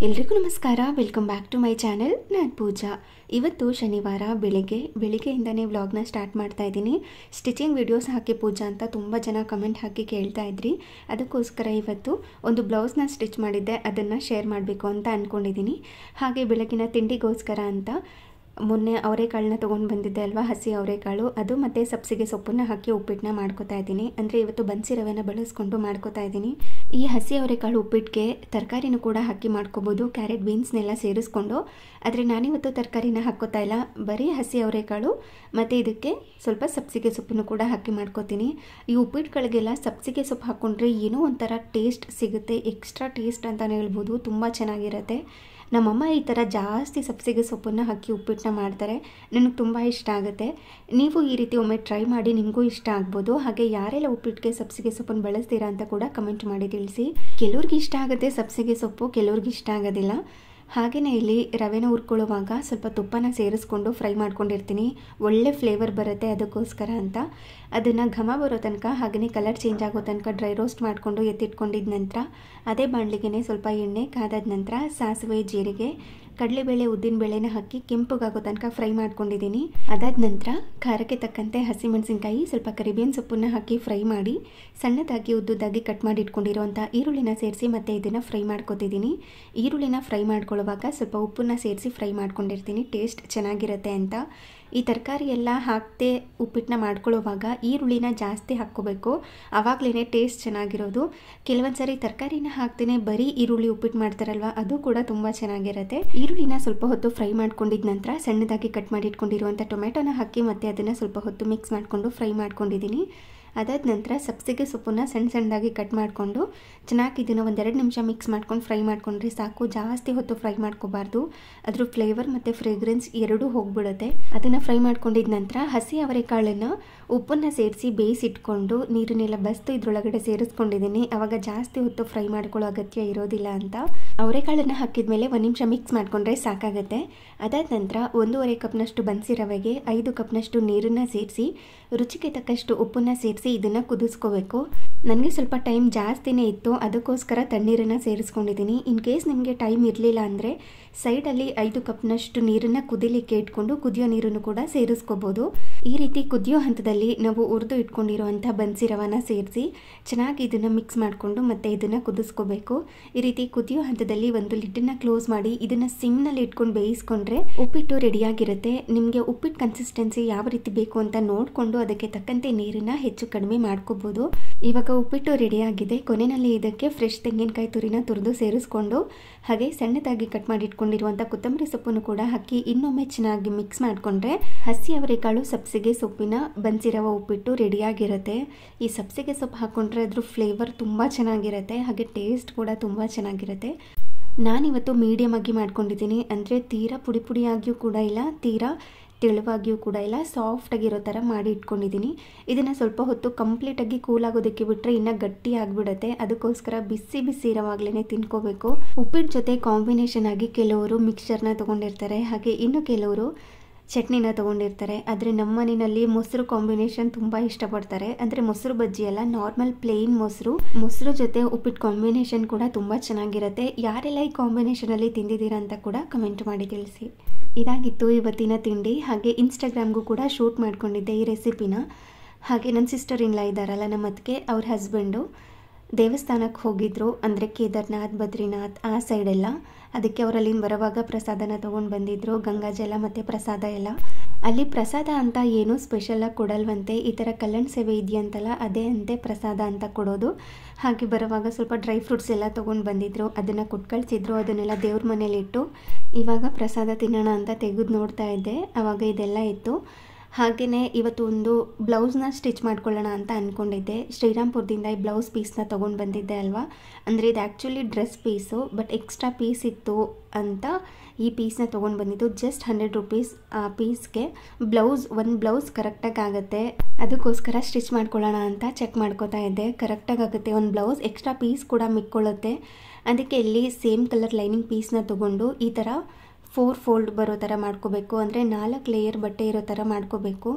ಎಲ್ರಿಗೂ ನಮಸ್ಕಾರ. Welcome back to my channel. ನಾನು ಪೂಜಾ. ಇವತ್ತು ಶನಿವಾರ ಬೆಳಿಗ್ಗೆಯಿಂದನೇ ವ್ಲಾಗ್ನ ಸ್ಟಾರ್ಟ್ ಮಾಡ್ತಾ ಇದ್ದೀನಿ. ಸ್ಟಿಚಿಂಗ್ ವಿಡಿಯೋಸ್ ಹಾಕಿ ಪೂಜಾ ಅಂತ ತುಂಬ ಜನ ಕಮೆಂಟ್ ಹಾಕಿ ಕೇಳ್ತಾ ಇದ್ರಿ. ಅದಕ್ಕೋಸ್ಕರ ಇವತ್ತು ಒಂದು ಬ್ಲೌಸ್ನ ಸ್ಟಿಚ್ ಮಾಡಿದ್ದೆ, ಅದನ್ನು ಶೇರ್ ಮಾಡಬೇಕು ಅಂತ ಅಂದ್ಕೊಂಡಿದ್ದೀನಿ. ಹಾಗೆ ಬೆಳಗಿನ ತಿಂಡಿಗೋಸ್ಕರ ಅಂತ ಮೊನ್ನೆ ಅವರೆಕಾಳನ್ನ ತೊಗೊಂಡು ಬಂದಿದ್ದೆ ಅಲ್ವಾ, ಹಸಿ ಅವರೆಕಾಳು, ಅದು ಮತ್ತು ಸಬ್ಸಿಗೆ ಸೊಪ್ಪನ್ನು ಹಾಕಿ ಉಪ್ಪಿಟ್ಟನ್ನ ಮಾಡ್ಕೋತಾ ಇದ್ದೀನಿ. ಅಂದರೆ ಇವತ್ತು ಬನ್ಸಿ ರವೆನ ಬಳಸ್ಕೊಂಡು ಮಾಡ್ಕೋತಾ ಇದ್ದೀನಿ. ಈ ಹಸಿ ಅವರೆಕಾಳು ಉಪ್ಪಿಟ್ಟಿಗೆ ತರಕಾರಿನೂ ಕೂಡ ಹಾಕಿ ಮಾಡ್ಕೋಬೋದು, ಕ್ಯಾರೆಟ್ ಬೀನ್ಸ್ನೆಲ್ಲ ಸೇರಿಸ್ಕೊಂಡು. ಆದರೆ ನಾನಿವತ್ತು ತರಕಾರಿನ ಹಾಕ್ಕೋತಾ ಇಲ್ಲ, ಬರೀ ಹಸಿ ಅವರೆಕಾಳು ಮತ್ತು ಇದಕ್ಕೆ ಸ್ವಲ್ಪ ಸಬ್ಸಿಗೆ ಸೊಪ್ಪನ್ನು ಕೂಡ ಹಾಕಿ ಮಾಡ್ಕೋತೀನಿ. ಈ ಉಪ್ಪಿಟ್ಟುಗಳಿಗೆಲ್ಲ ಸಬ್ಸಿಗೆ ಸೊಪ್ಪು ಹಾಕ್ಕೊಂಡ್ರೆ ಏನೋ ಒಂಥರ ಟೇಸ್ಟ್ ಸಿಗುತ್ತೆ, ಎಕ್ಸ್ಟ್ರಾ ಟೇಸ್ಟ್ ಅಂತಲೇ ಹೇಳ್ಬೋದು, ತುಂಬ ಚೆನ್ನಾಗಿರುತ್ತೆ. ನಮ್ಮಮ್ಮ ಈ ಥರ ಜಾಸ್ತಿ ಸಬ್ಸಿಗೆ ಸೊಪ್ಪನ್ನು ಹಾಕಿ ಉಪ್ಪಿಟ್ಟನ್ನ ಮಾಡ್ತಾರೆ, ನನಗೆ ತುಂಬ ಇಷ್ಟ ಆಗುತ್ತೆ. ನೀವು ಈ ರೀತಿ ಒಮ್ಮೆ ಟ್ರೈ ಮಾಡಿ, ನಿಮಗೂ ಇಷ್ಟ ಆಗ್ಬೋದು. ಹಾಗೆ ಯಾರೆಲ್ಲ ಉಪ್ಪಿಟ್ಟಿಗೆ ಸಬ್ಸಿಗೆ ಸೊಪ್ಪನ್ನು ಬಳಸ್ತೀರಾ ಅಂತ ಕೂಡ ಕಮೆಂಟ್ ಮಾಡಿ ತಿಳಿಸಿ. ಕೆಲವ್ರಿಗೆ ಇಷ್ಟ ಆಗುತ್ತೆ ಸಬ್ಸಿಗೆ ಸೊಪ್ಪು, ಕೆಲವ್ರಿಗೆ ಇಷ್ಟ ಆಗೋದಿಲ್ಲ. ಹಾಗೆಯೇ ಇಲ್ಲಿ ರವೆನ ಹುರ್ಕೊಳ್ಳುವಾಗ ಸ್ವಲ್ಪ ತುಪ್ಪನ ಸೇರಿಸ್ಕೊಂಡು ಫ್ರೈ ಮಾಡ್ಕೊಂಡಿರ್ತೀನಿ, ಒಳ್ಳೆ ಫ್ಲೇವರ್ ಬರುತ್ತೆ ಅದಕ್ಕೋಸ್ಕರ ಅಂತ. ಅದನ್ನು ಘಮ ಬರೋ ತನಕ, ಹಾಗೆಯೇ ಕಲರ್ ಚೇಂಜ್ ಆಗೋ ತನಕ ಡ್ರೈ ರೋಸ್ಟ್ ಮಾಡಿಕೊಂಡು ಎತ್ತಿಟ್ಕೊಂಡಿದ್ದ ನಂತರ ಅದೇ ಬಾಣಲಿಗೆ ಸ್ವಲ್ಪ ಎಣ್ಣೆ ಕಾದಾದ ನಂತರ ಸಾಸಿವೆ, ಜೀರಿಗೆ, ಕಡಲೆಬೇಳೆ, ಉದ್ದಿನಬೇಳೆನ ಹಾಕಿ ಕೆಂಪಗಾಗೋ ತನಕ ಫ್ರೈ ಮಾಡ್ಕೊಂಡಿದ್ದೀನಿ. ಅದಾದ ನಂತರ ಖಾರಕ್ಕೆ ತಕ್ಕಂತೆ ಹಸಿಮೆಣಸಿನ್ಕಾಯಿ, ಸ್ವಲ್ಪ ಕರಿಬೇವಿನ ಸೊಪ್ಪನ್ನು ಹಾಕಿ ಫ್ರೈ ಮಾಡಿ ಸಣ್ಣದಾಗಿ ಉದ್ದುದ್ದಾಗಿ ಕಟ್ ಮಾಡಿ ಇಟ್ಕೊಂಡಿರೋಂಥ ಈರುಳ್ಳಿನ ಸೇರಿಸಿ ಮತ್ತೆ ಇದನ್ನು ಫ್ರೈ ಮಾಡ್ಕೊತಿದ್ದೀನಿ. ಈರುಳ್ಳಿನ ಫ್ರೈ ಮಾಡ್ಕೊಳ್ಳುವಾಗ ಸ್ವಲ್ಪ ಉಪ್ಪನ್ನು ಸೇರಿಸಿ ಫ್ರೈ ಮಾಡ್ಕೊಂಡಿರ್ತೀನಿ, ಟೇಸ್ಟ್ ಚೆನ್ನಾಗಿರುತ್ತೆ ಅಂತ. ಈ ತರಕಾರಿ ಎಲ್ಲ ಹಾಕದೆ ಉಪ್ಪಿಟ್ಟನ್ನ ಮಾಡ್ಕೊಳ್ಳೋವಾಗ ಈರುಳ್ಳಿನ ಜಾಸ್ತಿ ಹಾಕ್ಕೋಬೇಕು, ಆವಾಗಲೇ ಟೇಸ್ಟ್ ಚೆನ್ನಾಗಿರೋದು. ಕೆಲವೊಂದು ಸರಿ ತರಕಾರಿನ ಹಾಕ್ತೇನೆ ಬರೀ ಈರುಳ್ಳಿ ಉಪ್ಪಿಟ್ಟು ಮಾಡ್ತಾರಲ್ವ, ಅದು ಕೂಡ ತುಂಬ ಚೆನ್ನಾಗಿರುತ್ತೆ. ಈರುಳ್ಳಿನ ಸ್ವಲ್ಪ ಹೊತ್ತು ಫ್ರೈ ಮಾಡ್ಕೊಂಡಿದ್ದ ನಂತರ ಸಣ್ಣದಾಗಿ ಕಟ್ ಮಾಡಿ ಇಟ್ಕೊಂಡಿರುವಂಥ ಟೊಮೆಟೊನ ಹಾಕಿ ಮತ್ತೆ ಅದನ್ನು ಸ್ವಲ್ಪ ಹೊತ್ತು ಮಿಕ್ಸ್ ಮಾಡಿಕೊಂಡು ಫ್ರೈ ಮಾಡ್ಕೊಂಡಿದ್ದೀನಿ. ಅದಾದ ನಂತರ ಸಬ್ಸಿಗೆ ಸೊಪ್ಪನ್ನು ಸಣ್ಣದಾಗಿ ಕಟ್ ಮಾಡಿಕೊಂಡು ಚೆನ್ನಾಗಿ ಇದನ್ನು ಒಂದೆರಡು ನಿಮಿಷ ಮಿಕ್ಸ್ ಮಾಡ್ಕೊಂಡು ಫ್ರೈ ಮಾಡಿಕೊಂಡ್ರೆ ಸಾಕು, ಜಾಸ್ತಿ ಹೊತ್ತು ಫ್ರೈ ಮಾಡ್ಕೋಬಾರ್ದು, ಅದ್ರ ಫ್ಲೇವರ್ ಮತ್ತು ಫ್ರೇಗ್ರೆನ್ಸ್ ಎರಡೂ ಹೋಗ್ಬಿಡುತ್ತೆ. ಅದನ್ನು ಫ್ರೈ ಮಾಡ್ಕೊಂಡಿದ್ದ ನಂತರ ಹಸಿ ಅವರೆಕಾಳನ್ನು ಉಪ್ಪನ್ನು ಸೇರಿಸಿ ಬೇಯಿಸಿಟ್ಕೊಂಡು ನೀರನ್ನೆಲ್ಲ ಬಸ್ತು ಇದ್ರೊಳಗಡೆ ಸೇರಿಸ್ಕೊಂಡಿದ್ದೀನಿ. ಆವಾಗ ಜಾಸ್ತಿ ಹೊತ್ತು ಫ್ರೈ ಮಾಡ್ಕೊಳ್ಳೋ ಅಗತ್ಯ ಇರೋದಿಲ್ಲ ಅಂತ. ಅವರೆಕಾಳನ್ನು ಹಾಕಿದ ಮೇಲೆ 1 ನಿಮಿಷ ಮಿಕ್ಸ್ ಮಾಡಿಕೊಂಡ್ರೆ ಸಾಕಾಗುತ್ತೆ. ಅದಾದ ನಂತರ 1.5 ಕಪ್ನಷ್ಟು ಬನ್ಸಿ ರವೆಗೆ 5 ಕಪ್ನಷ್ಟು ನೀರನ್ನು ಸೇರಿಸಿ ರುಚಿಗೆ ತಕ್ಕಷ್ಟು ಉಪ್ಪನ್ನು ಸೇರಿಸಿ ಇದನ್ನು ಕುದಿಸ್ಕೋಬೇಕು. ನನಗೆ ಸ್ವಲ್ಪ ಟೈಮ್ ಜಾಸ್ತಿನೇ ಇತ್ತು, ಅದಕ್ಕೋಸ್ಕರ ತಣ್ಣೀರನ್ನು ಸೇರಿಸ್ಕೊಂಡಿದ್ದೀನಿ. ಇನ್ ಕೇಸ್ ನಿಮಗೆ ಟೈಮ್ ಇರಲಿಲ್ಲ ಅಂದರೆ ಸೈಡಲ್ಲಿ 5 ಕಪ್ನಷ್ಟು ನೀರನ್ನು ಕುದಿಲಿಕ್ಕೆ ಇಟ್ಕೊಂಡು ಕುದಿಯೋ ನೀರನ್ನು ಕೂಡ ಸೇರಿಸ್ಕೋಬೋದು. ಈ ರೀತಿ ಕುದಿಯೋ ಹಂತದಲ್ಲಿ ನಾವು ಹುರಿದು ಇಟ್ಕೊಂಡಿರುವಂಥ ಬನ್ಸಿ ರವನ ಸೇರಿಸಿ ಚೆನ್ನಾಗಿ ಇದನ್ನು ಮಿಕ್ಸ್ ಮಾಡಿಕೊಂಡು ಮತ್ತೆ ಇದನ್ನು ಕುದಿಸ್ಕೋಬೇಕು. ಈ ರೀತಿ ಕುದಿಯೋ ಹಂತದಲ್ಲಿ ಒಂದು ಲಿಡ್ಡನ್ನು ಕ್ಲೋಸ್ ಮಾಡಿ ಇದನ್ನು ಸಿಮ್ನಲ್ಲಿ ಇಟ್ಕೊಂಡು ಬೇಯಿಸ್ಕೊಂಡ್ರೆ ಉಪ್ಪಿಟ್ಟು ರೆಡಿಯಾಗಿರುತ್ತೆ. ನಿಮಗೆ ಉಪ್ಪಿಟ್ಟು ಕನ್ಸಿಸ್ಟೆನ್ಸಿ ಯಾವ ರೀತಿ ಬೇಕು ಅಂತ ನೋಡಿಕೊಂಡು ಅದಕ್ಕೆ ತಕ್ಕಂತೆ ನೀರನ್ನು ಹೆಚ್ಚು ಕಡಿಮೆ ಮಾಡ್ಕೋಬೋದು. ಇವಾಗ ಉಪ್ಪಿಟ್ಟು ರೆಡಿಯಾಗಿದೆ. ಕೊನೆಯಲ್ಲಿ ಇದಕ್ಕೆ ಫ್ರೆಶ್ ತೆಂಗಿನಕಾಯಿ ತುರಿನ ತುರಿದು ಸೇರಿಸ್ಕೊಂಡು ಹಾಗೆ ಸಣ್ಣದಾಗಿ ಕಟ್ ಮಾಡಿ ಇಟ್ಕೊಂಡಿರುವಂಥ ಕೊತ್ತಂಬರಿ ಸೊಪ್ಪನ್ನು ಕೂಡ ಹಾಕಿ ಇನ್ನೊಮ್ಮೆ ಚೆನ್ನಾಗಿ ಮಿಕ್ಸ್ ಮಾಡಿಕೊಂಡ್ರೆ ಹಸಿ ಅವರೆಕಾಳು ಸಬ್ಸಿಗೆ ಸೊಪ್ಪಿನ ಬನ್ಸಿ ರವೆ ಉಪ್ಪಿಟ್ಟು ರೆಡಿಯಾಗಿರುತ್ತೆ. ಈ ಸಬ್ಸಿಗೆ ಸೊಪ್ಪು ಹಾಕ್ಕೊಂಡ್ರೆ ಅದ್ರ ಫ್ಲೇವರ್ ತುಂಬ ಚೆನ್ನಾಗಿರುತ್ತೆ, ಹಾಗೆ ಟೇಸ್ಟ್ ಕೂಡ ತುಂಬ ಚೆನ್ನಾಗಿರುತ್ತೆ. ನಾನಿವತ್ತು ಮೀಡಿಯಮ್ ಆಗಿ ಮಾಡ್ಕೊಂಡಿದ್ದೀನಿ, ಅಂದರೆ ತೀರಾ ಪುಡಿ ಪುಡಿಯಾಗಿಯೂ ಕೂಡ ಇಲ್ಲ, ತೀರಾ ತೆಳುವಾಗಿಯೂ ಕೂಡ ಇಲ್ಲ, ಸಾಫ್ಟಾಗಿರೋ ಥರ ಮಾಡಿ ಇಟ್ಕೊಂಡಿದ್ದೀನಿ. ಇದನ್ನು ಸ್ವಲ್ಪ ಹೊತ್ತು ಕಂಪ್ಲೀಟಾಗಿ ಕೂಲ್ ಆಗೋದಕ್ಕೆ ಬಿಟ್ಟರೆ ಇನ್ನೂ ಗಟ್ಟಿ ಆಗಿಬಿಡುತ್ತೆ, ಅದಕ್ಕೋಸ್ಕರ ಬಿಸಿ ಬಿಸಿ ಇರೋವಾಗಲೇ ತಿನ್ಕೋಬೇಕು. ಉಪ್ಪಿಟ್ಟು ಜೊತೆ ಕಾಂಬಿನೇಷನ್ ಆಗಿ ಕೆಲವರು ಮಿಕ್ಸ್ಚರ್ನ ತೊಗೊಂಡಿರ್ತಾರೆ, ಹಾಗೆ ಇನ್ನು ಕೆಲವರು ಚಟ್ನಿನ ತೊಗೊಂಡಿರ್ತಾರೆ. ಆದರೆ ನಮ್ಮ ಮನೆಯಲ್ಲಿ ಮೊಸರು ಕಾಂಬಿನೇಷನ್ ತುಂಬ ಇಷ್ಟಪಡ್ತಾರೆ, ಅಂದರೆ ಮೊಸರು ಬಜ್ಜಿ ಅಲ್ಲ, ನಾರ್ಮಲ್ ಪ್ಲೇನ್ ಮೊಸರು ಜೊತೆ ಉಪ್ಪಿಟ್ಟು ಕಾಂಬಿನೇಷನ್ ಕೂಡ ತುಂಬ ಚೆನ್ನಾಗಿರುತ್ತೆ. ಯಾರೆಲ್ಲ ಈ ಕಾಂಬಿನೇಷನಲ್ಲಿ ತಿಂದಿದ್ದೀರಾ ಅಂತ ಕೂಡ ಕಮೆಂಟ್ ಮಾಡಿ ತಿಳಿಸಿ. ಇದಾಗಿತ್ತು ಇವತ್ತಿನ ತಿಂಡಿ. ಹಾಗೆ ಇನ್ಸ್ಟಾಗ್ರಾಮ್ಗೂ ಕೂಡ ಶೂಟ್ ಮಾಡ್ಕೊಂಡಿದ್ದೆ ಈ ರೆಸಿಪಿನ. ಹಾಗೆ ನನ್ನ ಸಿಸ್ಟರ್ ಇನ್ ಲಾ ಇದ್ದಾರಲ್ಲ, ನಮ್ಮ ಅತ್ತಿಗೆ, ಅವ್ರ ಹಸ್ಬೆಂಡು ದೇವಸ್ಥಾನಕ್ಕೆ ಹೋಗಿದ್ರು, ಅಂದರೆ ಕೇದಾರ್ನಾಥ್, ಬದ್ರಿನಾಥ್ ಆ ಸೈಡೆಲ್ಲ. ಅದಕ್ಕೆ ಅವರಲ್ಲಿಂದ ಬರುವಾಗ ಪ್ರಸಾದನ ತೊಗೊಂಡು ಬಂದಿದ್ರು, ಗಂಗಾಜಲ ಮತ್ತು ಪ್ರಸಾದ ಎಲ್ಲ. ಅಲ್ಲಿ ಪ್ರಸಾದ ಅಂತ ಏನೂ ಸ್ಪೆಷಲಾಗಿ ಕೊಡಲ್ವಂತೆ, ಈ ಥರ ಕಲ್ಲಣ್ಣ ಸೇವೆ ಇದೆಯಂತಲ್ಲ, ಅದೇ ಅಂತೆ ಪ್ರಸಾದ ಅಂತ ಕೊಡೋದು. ಹಾಗೆ ಬರುವಾಗ ಸ್ವಲ್ಪ ಡ್ರೈ ಫ್ರೂಟ್ಸ್ ಎಲ್ಲ ತೊಗೊಂಡು ಬಂದಿದ್ರು, ಅದನ್ನು ಕೊಟ್ಟು ಕಳಿಸಿದ್ರು. ಅದನ್ನೆಲ್ಲ ದೇವ್ರ ಮನೇಲಿಟ್ಟು ಇವಾಗ ಪ್ರಸಾದ ತಿನ್ನೋಣ ಅಂತ ತೆಗೆದು ನೋಡ್ತಾ ಇದ್ದೆ, ಆವಾಗ ಇದೆಲ್ಲ ಇತ್ತು. ಹಾಗೆಯೇ ಇವತ್ತು ಒಂದು ಬ್ಲೌಸ್ನ ಸ್ಟಿಚ್ ಮಾಡ್ಕೊಳ್ಳೋಣ ಅಂತ ಅಂದ್ಕೊಂಡಿದ್ದೆ. ಶ್ರೀರಾಮ್ಪುರದಿಂದ ಈ ಬ್ಲೌಸ್ ಪೀಸ್ನ ತೊಗೊಂಡು ಬಂದಿದ್ದೆ ಅಲ್ವಾ, ಅಂದರೆ ಇದು actually dress piece, but extra piece ಇತ್ತು ಅಂತ ಈ ಪೀಸ್ನ ತೊಗೊಂಡು ಬಂದಿದ್ದು. ಜಸ್ಟ್ 100 ರೂಪೀಸ್ ಆ ಪೀಸ್ಗೆ. ಒಂದು ಬ್ಲೌಸ್ ಕರೆಕ್ಟಾಗಿ ಆಗುತ್ತೆ, ಅದಕ್ಕೋಸ್ಕರ ಸ್ಟಿಚ್ ಮಾಡ್ಕೊಳ್ಳೋಣ ಅಂತ ಚೆಕ್ ಮಾಡ್ಕೋತಾ ಇದ್ದೆ. ಕರೆಕ್ಟಾಗಿ ಆಗುತ್ತೆ, ಒಂದು ಬ್ಲೌಸ್ ಎಕ್ಸ್ಟ್ರಾ ಪೀಸ್ ಕೂಡ ಮಿಕ್ಕೊಳ್ಳುತ್ತೆ. ಅದಕ್ಕೆ ಇಲ್ಲಿ ಸೇಮ್ ಕಲರ್ ಲೈನಿಂಗ್ ಪೀಸ್ನ ತೊಗೊಂಡು ಈ ಥರ 4 ಫೋಲ್ಡ್ ಬರೋ ಥರ ಮಾಡ್ಕೋಬೇಕು, ಅಂದರೆ 4 ಲೇಯರ್ ಬಟ್ಟೆ ಇರೋ ಥರ ಮಾಡ್ಕೋಬೇಕು.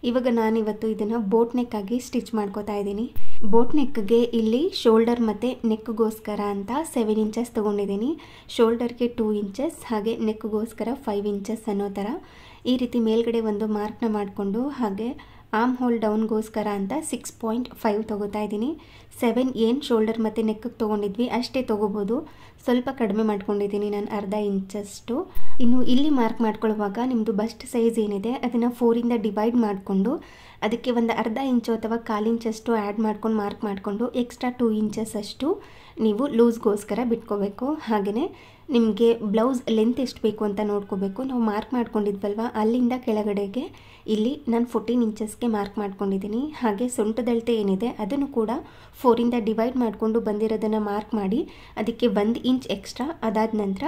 ಇವಾಗ ನಾನಿವತ್ತು ಇದನ್ನು ಬೋಟ್ ನೆಕ್ಕಾಗಿ ಸ್ಟಿಚ್ ಮಾಡ್ಕೋತಾ ಇದ್ದೀನಿ. ಬೋಟ್ ನೆಕ್ಗೆ ಇಲ್ಲಿ ಶೋಲ್ಡರ್ ಮತ್ತು ನೆಕ್ಗೋಸ್ಕರ ಅಂತ 7 ಇಂಚಸ್ ತೊಗೊಂಡಿದ್ದೀನಿ. ಶೋಲ್ಡರ್ಗೆ 2 ಇಂಚಸ್ ಹಾಗೆ ನೆಕ್ಗೋಸ್ಕರ 5 ಇಂಚಸ್ ಅನ್ನೋ ಥರ ಈ ರೀತಿ ಮೇಲ್ಗಡೆ ಒಂದು ಮಾರ್ಕ್ನ ಮಾಡಿಕೊಂಡು ಹಾಗೆ ಆರ್ಮ್ ಹೋಲ್ ಡೌನ್ಗೋಸ್ಕರ ಅಂತ 6.5 ತೊಗೋತಾ ಇದ್ದೀನಿ. 7 ಏನು ಶೋಲ್ಡರ್ ಮತ್ತು ನೆಕ್ಗೆ ತೊಗೊಂಡಿದ್ವಿ ಅಷ್ಟೇ ತೊಗೋಬೋದು. ಸ್ವಲ್ಪ ಕಡಿಮೆ ಮಾಡ್ಕೊಂಡಿದ್ದೀನಿ ನಾನು ಅರ್ಧ ಇಂಚಷ್ಟು. ಇನ್ನು ಇಲ್ಲಿ ಮಾರ್ಕ್ ಮಾಡ್ಕೊಳ್ಳುವಾಗ ನಿಮ್ಮದು ಬಸ್ಟ್ ಸೈಜ್ ಏನಿದೆ ಅದನ್ನು 4ಇಂದ ಡಿವೈಡ್ ಮಾಡಿಕೊಂಡು ಅದಕ್ಕೆ ಒಂದು ಅರ್ಧ ಇಂಚು ಅಥವಾ 1/4 ಇಂಚಷ್ಟು ಆ್ಯಡ್ ಮಾಡ್ಕೊಂಡು ಮಾರ್ಕ್ ಮಾಡಿಕೊಂಡು ಎಕ್ಸ್ಟ್ರಾ 2 ಇಂಚಸ್ ಅಷ್ಟು ನೀವು ಲೂಸ್ಗೋಸ್ಕರ ಬಿಟ್ಕೋಬೇಕು. ಹಾಗೆಯೇ ನಿಮಗೆ ಬ್ಲೌಸ್ ಲೆಂತ್ ಎಷ್ಟು ಬೇಕು ಅಂತ ನೋಡ್ಕೋಬೇಕು. ನಾವು ಮಾರ್ಕ್ ಮಾಡ್ಕೊಂಡಿದ್ವಲ್ವ ಅಲ್ಲಿಂದ ಕೆಳಗಡೆಗೆ ಇಲ್ಲಿ ನಾನು 14 ಇಂಚಸ್ಗೆ ಮಾರ್ಕ್ ಮಾಡ್ಕೊಂಡಿದ್ದೀನಿ. ಹಾಗೆ ಸೊಂಟದಳತೆ ಏನಿದೆ ಅದನ್ನು ಕೂಡ 4ಇಂದ ಡಿವೈಡ್ ಮಾಡಿಕೊಂಡು ಬಂದಿರೋದನ್ನು ಮಾರ್ಕ್ ಮಾಡಿ ಅದಕ್ಕೆ 1 ಇಂಚ್ ಎಕ್ಸ್ಟ್ರಾ, ಅದಾದ ನಂತರ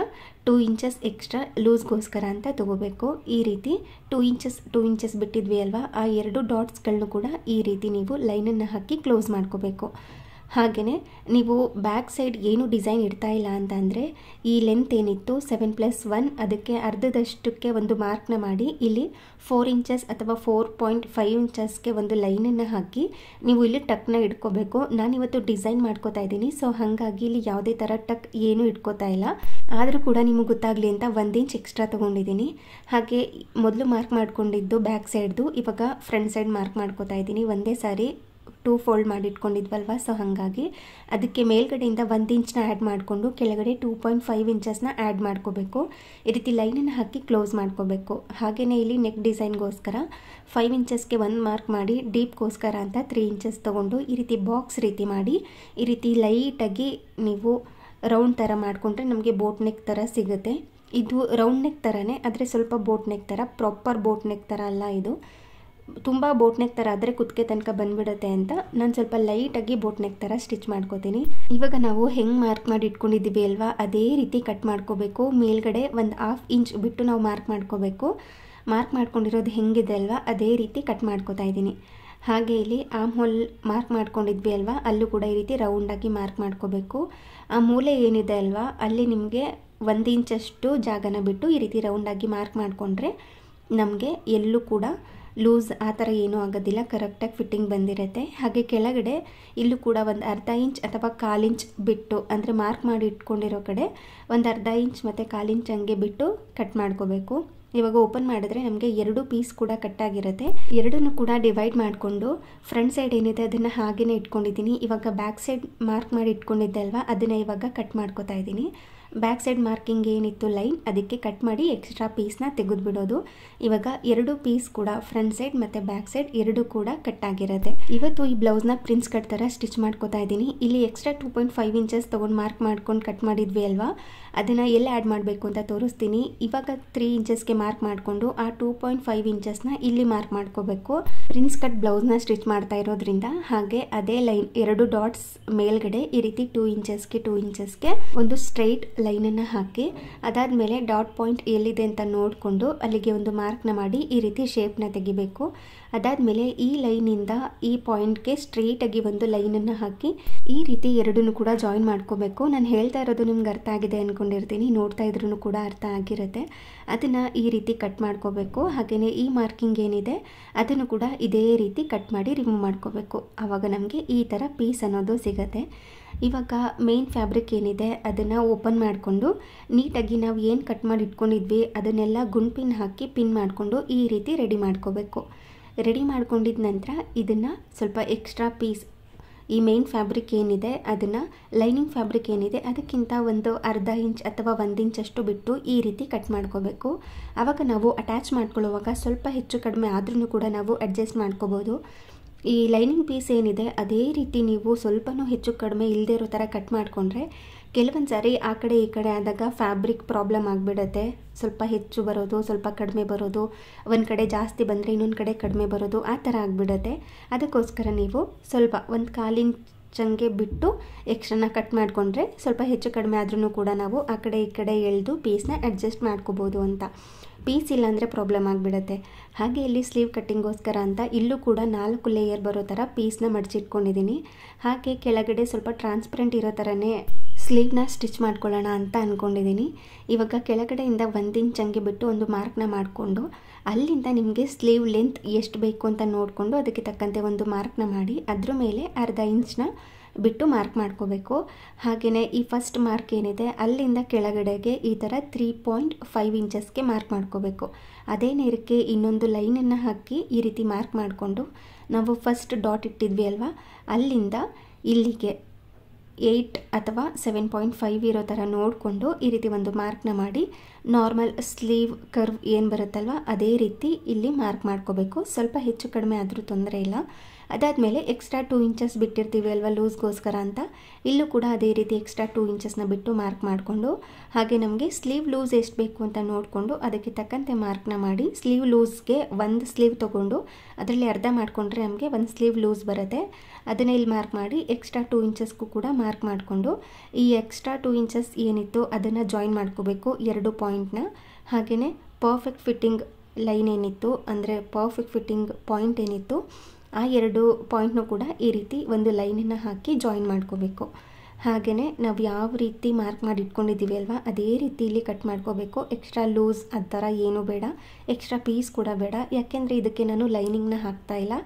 2 ಇಂಚಸ್ ಎಕ್ಸ್ಟ್ರಾ ಲೂಸ್ಗೋಸ್ಕರ ಅಂತ ತೊಗೋಬೇಕು. ಈ ರೀತಿ 2 ಇಂಚಸ್ ಬಿಟ್ಟಿದ್ವಿ ಅಲ್ವಾ, ಆ 2 ಡಾಟ್ಸ್ಗಳನ್ನು ಕೂಡ ಈ ರೀತಿ ನೀವು ಲೈನನ್ನು ಹಾಕಿ ಕ್ಲೋಸ್ ಮಾಡ್ಕೋಬೇಕು. ಹಾಗೆಯೇ ನೀವು ಬ್ಯಾಕ್ ಸೈಡ್ ಏನು ಡಿಸೈನ್ ಇಡ್ತಾ ಇಲ್ಲ ಅಂತಂದರೆ ಈ ಲೆಂತ್ ಏನಿತ್ತು 7+1 ಅದಕ್ಕೆ ಅರ್ಧದಷ್ಟಕ್ಕೆ ಒಂದು ಮಾರ್ಕ್ನ ಮಾಡಿ ಇಲ್ಲಿ 4 ಇಂಚಸ್ ಅಥವಾ 4.5 ಇಂಚಸ್ಗೆ ಒಂದು ಲೈನನ್ನು ಹಾಕಿ ನೀವು ಇಲ್ಲಿ ಟಕ್ನ ಇಟ್ಕೋಬೇಕು. ನಾನಿವತ್ತು ಡಿಸೈನ್ ಮಾಡ್ಕೋತಾ ಇದ್ದೀನಿ, ಸೊ ಹಾಗಾಗಿ ಇಲ್ಲಿ ಯಾವುದೇ ಥರ ಟಕ್ ಏನೂ ಇಟ್ಕೋತಾ ಇಲ್ಲ. ಆದರೂ ಕೂಡ ನಿಮಗೆ ಗೊತ್ತಾಗಲಿ ಅಂತ 1 ಇಂಚ್ ಎಕ್ಸ್ಟ್ರಾ ತೊಗೊಂಡಿದ್ದೀನಿ. ಹಾಗೆ ಮೊದಲು ಮಾರ್ಕ್ ಮಾಡ್ಕೊಂಡಿದ್ದು ಬ್ಯಾಕ್ ಸೈಡ್ದು, ಇವಾಗ ಫ್ರಂಟ್ ಸೈಡ್ ಮಾರ್ಕ್ ಮಾಡ್ಕೋತಾ ಇದ್ದೀನಿ. ಒಂದೇ ಸಾರಿ 2 ಫೋಲ್ಡ್ ಮಾಡಿ ಇಟ್ಕೊಂಡಿದ್ವಲ್ವ, ಸೊ ಹಾಗಾಗಿ ಅದಕ್ಕೆ ಮೇಲ್ಗಡೆಯಿಂದ 1 ಇಂಚ್ನ ಆ್ಯಡ್ ಮಾಡಿಕೊಂಡು ಕೆಳಗಡೆ 2.5 ಇಂಚಸ್ನ ಆ್ಯಡ್ ಮಾಡ್ಕೋಬೇಕು. ಈ ರೀತಿ ಲೈನನ್ನು ಹಾಕಿ ಕ್ಲೋಸ್ ಮಾಡ್ಕೋಬೇಕು. ಹಾಗೆಯೇ ಇಲ್ಲಿ ನೆಕ್ ಡಿಸೈನ್ಗೋಸ್ಕರ 5 ಇಂಚಸ್ಗೆ 1 ಮಾರ್ಕ್ ಮಾಡಿ ಡೀಪ್ಗೋಸ್ಕರ ಅಂತ 3 ಇಂಚಸ್ ತೊಗೊಂಡು ಈ ರೀತಿ ಬಾಕ್ಸ್ ರೀತಿ ಮಾಡಿ ಈ ರೀತಿ ಲೈಟಾಗಿ ನೀವು ರೌಂಡ್ ಥರ ಮಾಡಿಕೊಂಡ್ರೆ ನಮಗೆ ಬೋಟ್ ನೆಕ್ ಥರ ಸಿಗುತ್ತೆ. ಇದು ರೌಂಡ್ ನೆಕ್ ಥರನೇ, ಆದರೆ ಸ್ವಲ್ಪ ಬೋಟ್ ನೆಕ್ ಥರ, ಪ್ರಾಪರ್ ಬೋಟ್ ನೆಕ್ ಥರ ಅಲ್ಲ. ಇದು ತುಂಬ ಬೋಟ್ ನೆಕ್ ಥರ ಆದರೆ ಕುತ್ತಿಗೆ ತನಕ ಬಂದುಬಿಡುತ್ತೆ ಅಂತ ನಾನು ಸ್ವಲ್ಪ ಲೈಟಾಗಿ ಬೋಟ್ ನೆಕ್ ಥರ ಸ್ಟಿಚ್ ಮಾಡ್ಕೋತೀನಿ. ಇವಾಗ ನಾವು ಹೆಂಗೆ ಮಾರ್ಕ್ ಮಾಡಿ ಇಟ್ಕೊಂಡಿದ್ದೀವಿ ಅಲ್ವಾ ಅದೇ ರೀತಿ ಕಟ್ ಮಾಡ್ಕೋಬೇಕು. ಮೇಲ್ಗಡೆ ಒಂದು 1/2 ಇಂಚ್ ಬಿಟ್ಟು ನಾವು ಮಾರ್ಕ್ ಮಾಡ್ಕೋಬೇಕು. ಮಾರ್ಕ್ ಮಾಡ್ಕೊಂಡಿರೋದು ಹೆಂಗಿದೆ ಅಲ್ವಾ ಅದೇ ರೀತಿ ಕಟ್ ಮಾಡ್ಕೋತಾ ಇದ್ದೀನಿ. ಹಾಗೆ ಇಲ್ಲಿ ಆರ್ಮ್ ಹೋಲ್ ಮಾರ್ಕ್ ಮಾಡ್ಕೊಂಡಿದ್ವಿ ಅಲ್ವಾ ಅಲ್ಲೂ ಕೂಡ ಈ ರೀತಿ ರೌಂಡಾಗಿ ಮಾರ್ಕ್ ಮಾಡ್ಕೋಬೇಕು. ಆ ಮೂಲೆ ಏನಿದೆ ಅಲ್ವಾ ಅಲ್ಲಿ ನಿಮಗೆ 1 ಇಂಚಷ್ಟು ಜಾಗನ ಬಿಟ್ಟು ಈ ರೀತಿ ರೌಂಡಾಗಿ ಮಾರ್ಕ್ ಮಾಡಿಕೊಂಡ್ರೆ ನಮಗೆ ಎಲ್ಲೂ ಕೂಡ ಲೂಸ್ ಆ ಥರ ಏನೂ ಆಗೋದಿಲ್ಲ, ಕರೆಕ್ಟಾಗಿ ಫಿಟ್ಟಿಂಗ್ ಬಂದಿರುತ್ತೆ. ಹಾಗೆ ಕೆಳಗಡೆ ಇಲ್ಲೂ ಕೂಡ ಒಂದು ಅರ್ಧ ಇಂಚ್ ಅಥವಾ 1/4 ಇಂಚ್ ಬಿಟ್ಟು, ಅಂದರೆ ಮಾರ್ಕ್ ಮಾಡಿ ಇಟ್ಕೊಂಡಿರೋ ಕಡೆ ಒಂದು ಅರ್ಧ ಇಂಚ್ ಮತ್ತು 1/4 ಇಂಚ್ ಹಂಗೆ ಬಿಟ್ಟು ಕಟ್ ಮಾಡ್ಕೋಬೇಕು. ಇವಾಗ ಓಪನ್ ಮಾಡಿದ್ರೆ ನಮಗೆ 2 ಪೀಸ್ ಕೂಡ ಕಟ್ಟಾಗಿರುತ್ತೆ. ಎರಡನ್ನೂ ಕೂಡ ಡಿವೈಡ್ ಮಾಡಿಕೊಂಡು ಫ್ರಂಟ್ ಸೈಡ್ ಏನಿದೆ ಅದನ್ನು ಹಾಗೇ ಇಟ್ಕೊಂಡಿದ್ದೀನಿ. ಇವಾಗ ಬ್ಯಾಕ್ ಸೈಡ್ ಮಾರ್ಕ್ ಮಾಡಿ ಇಟ್ಕೊಂಡಿದ್ದೆ ಅಲ್ವಾ ಅದನ್ನು ಇವಾಗ ಕಟ್ ಮಾಡ್ಕೋತಾ ಇದ್ದೀನಿ. ಬ್ಯಾಕ್ ಸೈಡ್ ಮಾರ್ಕಿಂಗ್ ಏನಿತ್ತು ಲೈನ್ ಅದಕ್ಕೆ ಕಟ್ ಮಾಡಿ ಎಕ್ಸ್ಟ್ರಾ ಪೀಸ್ನ ತೆಗೆದುಬಿಡೋದು. ಇವಾಗ 2 ಪೀಸ್ ಕೂಡ ಫ್ರಂಟ್ ಸೈಡ್ ಮತ್ತು ಬ್ಯಾಕ್ ಸೈಡ್ 2 ಕೂಡ ಕಟ್ ಆಗಿರುತ್ತೆ. ಇವತ್ತು ಈ ಬ್ಲೌಸ್ನ ಪ್ರಿನ್ಸ್ ಕಟ್ ಥರ ಸ್ಟಿಚ್ ಮಾಡ್ಕೋತಾ ಇದ್ದೀನಿ. ಇಲ್ಲಿ ಎಕ್ಸ್ಟ್ರಾ 2.5 ಇಂಚಸ್ ತೊಗೊಂಡು ಮಾರ್ಕ್ ಮಾಡ್ಕೊಂಡು ಕಟ್ ಮಾಡಿದ್ವಿ ಅಲ್ವಾ ಅದನ್ನು ಎಲ್ಲಿ ಆ್ಯಡ್ ಮಾಡಬೇಕು ಅಂತ ತೋರಿಸ್ತೀನಿ. ಇವಾಗ 3 ಇಂಚಸ್ಗೆ ಮಾರ್ಕ್ ಮಾಡಿಕೊಂಡು ಆ 2.5 ಇಂಚಸ್ನ ಇಲ್ಲಿ ಮಾರ್ಕ್ ಮಾಡ್ಕೋಬೇಕು. ಪ್ರಿನ್ಸ್ ಕಟ್ ಬ್ಲೌಸ್ನ ಸ್ಟಿಚ್ ಮಾಡ್ತಾ ಇರೋದ್ರಿಂದ ಹಾಗೆ ಅದೇ ಲೈನ್ 2 ಡಾಟ್ಸ್ ಮೇಲ್ಗಡೆ ಈ ರೀತಿ 2 ಇಂಚಸ್ಗೆ ಒಂದು ಸ್ಟ್ರೈಟ್ ಲೈನನ್ನು ಹಾಕಿ ಅದಾದಮೇಲೆ ಡಾಟ್ ಪಾಯಿಂಟ್ ಎಲ್ಲಿದೆ ಅಂತ ನೋಡಿಕೊಂಡು ಅಲ್ಲಿಗೆ ಒಂದು ಮಾರ್ಕ್ನ ಮಾಡಿ ಈ ರೀತಿ ಶೇಪ್ನ ತೆಗಿಬೇಕು. ಅದಾದಮೇಲೆ ಈ ಲೈನಿಂದ ಈ ಪಾಯಿಂಟ್ಗೆ ಸ್ಟ್ರೈಟಾಗಿ ಒಂದು ಲೈನನ್ನು ಹಾಕಿ ಈ ರೀತಿ ಎರಡನ್ನೂ ಕೂಡ ಜಾಯಿನ್ ಮಾಡ್ಕೋಬೇಕು. ನಾನು ಹೇಳ್ತಾ ಇರೋದು ನಿಮ್ಗೆ ಅರ್ಥ ಆಗಿದೆ ಅಂದ್ಕೊಂಡಿರ್ತೀನಿ, ನೋಡ್ತಾ ಇದ್ರೂ ಕೂಡ ಅರ್ಥ ಆಗಿರುತ್ತೆ. ಅದನ್ನು ಈ ರೀತಿ ಕಟ್ ಮಾಡ್ಕೋಬೇಕು. ಹಾಗೆಯೇ ಈ ಮಾರ್ಕಿಂಗ್ ಏನಿದೆ ಅದನ್ನು ಕೂಡ ಇದೇ ರೀತಿ ಕಟ್ ಮಾಡಿ ರಿಮೂವ್ ಮಾಡ್ಕೋಬೇಕು. ಆವಾಗ ನಮಗೆ ಈ ಥರ ಪೀಸ್ ಅನ್ನೋದು ಸಿಗುತ್ತೆ. ಇವಾಗ ಮೇನ್ ಫ್ಯಾಬ್ರಿಕ್ ಏನಿದೆ ಅದನ್ನು ಓಪನ್ ಮಾಡಿಕೊಂಡು ನೀಟಾಗಿ ನಾವು ಏನು ಕಟ್ ಮಾಡಿ ಇಟ್ಕೊಂಡಿದ್ವಿ ಅದನ್ನೆಲ್ಲ ಗುಂಡ್ ಪಿನ್ ಹಾಕಿ ಪಿನ್ ಮಾಡಿಕೊಂಡು ಈ ರೀತಿ ರೆಡಿ ಮಾಡ್ಕೋಬೇಕು. ರೆಡಿ ಮಾಡ್ಕೊಂಡಿದ್ದ ನಂತರ ಇದನ್ನು ಸ್ವಲ್ಪ ಎಕ್ಸ್ಟ್ರಾ ಪೀಸ್ ಈ ಮೇನ್ ಫ್ಯಾಬ್ರಿಕ್ ಏನಿದೆ ಅದನ್ನು ಲೈನಿಂಗ್ ಫ್ಯಾಬ್ರಿಕ್ ಏನಿದೆ ಅದಕ್ಕಿಂತ ಒಂದು ಅರ್ಧ ಇಂಚ್ ಅಥವಾ 1 ಇಂಚಷ್ಟು ಬಿಟ್ಟು ಈ ರೀತಿ ಕಟ್ ಮಾಡ್ಕೋಬೇಕು. ಆವಾಗ ನಾವು ಅಟ್ಯಾಚ್ ಮಾಡ್ಕೊಳ್ಳುವಾಗ ಸ್ವಲ್ಪ ಹೆಚ್ಚು ಕಡಿಮೆ ಆದ್ರೂ ಕೂಡ ನಾವು ಅಡ್ಜಸ್ಟ್ ಮಾಡ್ಕೋಬೋದು. ಈ ಲೈನಿಂಗ್ ಪೀಸ್ ಏನಿದೆ ಅದೇ ರೀತಿ ನೀವು ಸ್ವಲ್ಪನೂ ಹೆಚ್ಚು ಕಡಿಮೆ ಇಲ್ಲದೆ ಇರೋ ಥರ ಕಟ್ ಮಾಡಿಕೊಂಡ್ರೆ ಕೆಲವೊಂದು ಸಾರಿ ಆ ಕಡೆ ಈ ಕಡೆ ಆದಾಗ ಫ್ಯಾಬ್ರಿಕ್ ಪ್ರಾಬ್ಲಮ್ ಆಗಿಬಿಡುತ್ತೆ. ಸ್ವಲ್ಪ ಹೆಚ್ಚು ಬರೋದು, ಸ್ವಲ್ಪ ಕಡಿಮೆ ಬರೋದು, ಒಂದು ಕಡೆ ಜಾಸ್ತಿ ಬಂದರೆ ಇನ್ನೊಂದು ಕಡೆ ಕಡಿಮೆ ಬರೋದು, ಆ ಥರ ಆಗಿಬಿಡುತ್ತೆ. ಅದಕ್ಕೋಸ್ಕರ ನೀವು ಸ್ವಲ್ಪ 1/4 ಇಂಚಂಗೆ ಬಿಟ್ಟು ಎಕ್ಸ್ಟ್ರಾನ ಕಟ್ ಮಾಡಿಕೊಂಡ್ರೆ ಸ್ವಲ್ಪ ಹೆಚ್ಚು ಕಡಿಮೆ ಆದ್ರೂ ಕೂಡ ನಾವು ಆ ಕಡೆ ಈ ಕಡೆ ಎಳೆದು ಪೀಸ್ನ ಅಡ್ಜಸ್ಟ್ ಮಾಡ್ಕೋಬೋದು ಅಂತ. ಪೀಸ್ ಇಲ್ಲಾಂದರೆ ಪ್ರಾಬ್ಲಮ್ ಆಗಿಬಿಡುತ್ತೆ. ಹಾಗೆ ಇಲ್ಲಿ ಸ್ಲೀವ್ ಕಟ್ಟಿಂಗೋಸ್ಕರ ಅಂತ ಇಲ್ಲೂ ಕೂಡ 4 ಲೇಯರ್ ಬರೋ ಥರ ಪೀಸ್ನ ಮಡಚಿಟ್ಕೊಂಡಿದ್ದೀನಿ. ಹಾಗೆ ಕೆಳಗಡೆ ಸ್ವಲ್ಪ ಟ್ರಾನ್ಸ್ಪರೆಂಟ್ ಇರೋ ಥರನೇ ಸ್ಲೀವ್ನ ಸ್ಟಿಚ್ ಮಾಡ್ಕೊಳ್ಳೋಣ ಅಂತ ಅಂದ್ಕೊಂಡಿದ್ದೀನಿ. ಇವಾಗ ಕೆಳಗಡೆಯಿಂದ 1 ಇಂಚ್ ಹಂಗೆ ಬಿಟ್ಟು ಒಂದು ಮಾರ್ಕ್ನ ಮಾಡಿಕೊಂಡು ಅಲ್ಲಿಂದ ನಿಮಗೆ ಸ್ಲೀವ್ ಲೆಂತ್ ಎಷ್ಟು ಬೇಕು ಅಂತ ನೋಡಿಕೊಂಡು ಅದಕ್ಕೆ ತಕ್ಕಂತೆ ಒಂದು ಮಾರ್ಕ್ನ ಮಾಡಿ ಅದ್ರ ಮೇಲೆ ಅರ್ಧ ಇಂಚ್ನ ಬಿಟ್ಟು ಮಾರ್ಕ್ ಮಾಡ್ಕೋಬೇಕು. ಹಾಗೆಯೇ ಈ ಫಸ್ಟ್ ಮಾರ್ಕ್ ಏನಿದೆ ಅಲ್ಲಿಂದ ಕೆಳಗಡೆಗೆ ಈ ಥರ 3.5 ಇಂಚಸ್ಗೆ ಮಾರ್ಕ್ ಮಾಡ್ಕೋಬೇಕು. ಅದೇ ನೇರಕ್ಕೆ ಇನ್ನೊಂದು ಲೈನನ್ನು ಹಾಕಿ ಈ ರೀತಿ ಮಾರ್ಕ್ ಮಾಡಿಕೊಂಡು ನಾವು ಫಸ್ಟ್ ಡಾಟ್ ಇಟ್ಟಿದ್ವಿ ಅಲ್ವಾ, ಅಲ್ಲಿಂದ ಇಲ್ಲಿಗೆ 8 ಅಥವಾ 7.5 ಇರೋ ಥರ ನೋಡಿಕೊಂಡು ಈ ರೀತಿ ಒಂದು ಮಾರ್ಕ್ನ ಮಾಡಿ ನಾರ್ಮಲ್ ಸ್ಲೀವ್ ಕರ್ವ್ ಏನು ಬರುತ್ತಲ್ವ ಅದೇ ರೀತಿ ಇಲ್ಲಿ ಮಾರ್ಕ್ ಮಾಡ್ಕೋಬೇಕು. ಸ್ವಲ್ಪ ಹೆಚ್ಚು ಕಡಿಮೆ ಆದರೂ ತೊಂದರೆ ಇಲ್ಲ. ಅದಾದಮೇಲೆ ಎಕ್ಸ್ಟ್ರಾ 2 ಇಂಚಸ್ ಬಿಟ್ಟಿರ್ತೀವಿ ಅಲ್ವಾ ಲೂಸ್ಗೋಸ್ಕರ ಅಂತ, ಇಲ್ಲೂ ಕೂಡ ಅದೇ ರೀತಿ ಎಕ್ಸ್ಟ್ರಾ 2 ಇಂಚಸ್ನ ಬಿಟ್ಟು ಮಾರ್ಕ್ ಮಾಡಿಕೊಂಡು ಹಾಗೆ ನಮಗೆ ಸ್ಲೀವ್ ಲೂಸ್ ಎಷ್ಟು ಬೇಕು ಅಂತ ನೋಡಿಕೊಂಡು ಅದಕ್ಕೆ ತಕ್ಕಂತೆ ಮಾರ್ಕ್ನ ಮಾಡಿ ಸ್ಲೀವ್ ಲೂಸ್ಗೆ ಒಂದು ಸ್ಲೀವ್ ತೊಗೊಂಡು ಅದರಲ್ಲಿ ಅರ್ಧ ಮಾಡಿಕೊಂಡ್ರೆ ನಮಗೆ ಒಂದು ಸ್ಲೀವ್ ಲೂಸ್ ಬರುತ್ತೆ. ಅದನ್ನೇ ಇಲ್ಲಿ ಮಾರ್ಕ್ ಮಾಡಿ ಎಕ್ಸ್ಟ್ರಾ 2 ಇಂಚಸ್ಗೂ ಕೂಡ ಮಾರ್ಕ್ ಮಾಡಿಕೊಂಡು ಈ ಎಕ್ಸ್ಟ್ರಾ 2 ಇಂಚಸ್ ಏನಿತ್ತು ಅದನ್ನು ಜಾಯಿನ್ ಮಾಡ್ಕೋಬೇಕು 2 ಪಾಯಿಂಟ್ನ. ಹಾಗೆಯೇ ಪರ್ಫೆಕ್ಟ್ ಫಿಟ್ಟಿಂಗ್ ಲೈನ್ ಏನಿತ್ತು ಅಂದರೆ ಪರ್ಫೆಕ್ಟ್ ಫಿಟ್ಟಿಂಗ್ ಪಾಯಿಂಟ್ ಏನಿತ್ತು ಆ 2 ಪಾಯಿಂಟ್ನೂ ಕೂಡ ಈ ರೀತಿ ಒಂದು ಲೈನನ್ನು ಹಾಕಿ ಜಾಯಿನ್ ಮಾಡ್ಕೋಬೇಕು. ಹಾಗೆಯೇ ನಾವು ಯಾವ ರೀತಿ ಮಾರ್ಕ್ ಮಾಡಿ ಇಟ್ಕೊಂಡಿದ್ದೀವಿ ಅಲ್ವಾ ಅದೇ ರೀತಿ ಇಲ್ಲಿ ಕಟ್ ಮಾಡ್ಕೋಬೇಕು. ಎಕ್ಸ್ಟ್ರಾ ಲೂಸ್ ಆ ಥರ ಏನೂ ಬೇಡ, ಎಕ್ಸ್ಟ್ರಾ ಪೀಸ್ ಕೂಡ ಬೇಡ, ಯಾಕೆಂದರೆ ಇದಕ್ಕೆ ನಾನು ಲೈನಿಂಗ್ನ ಹಾಕ್ತಾಯಿಲ್ಲ,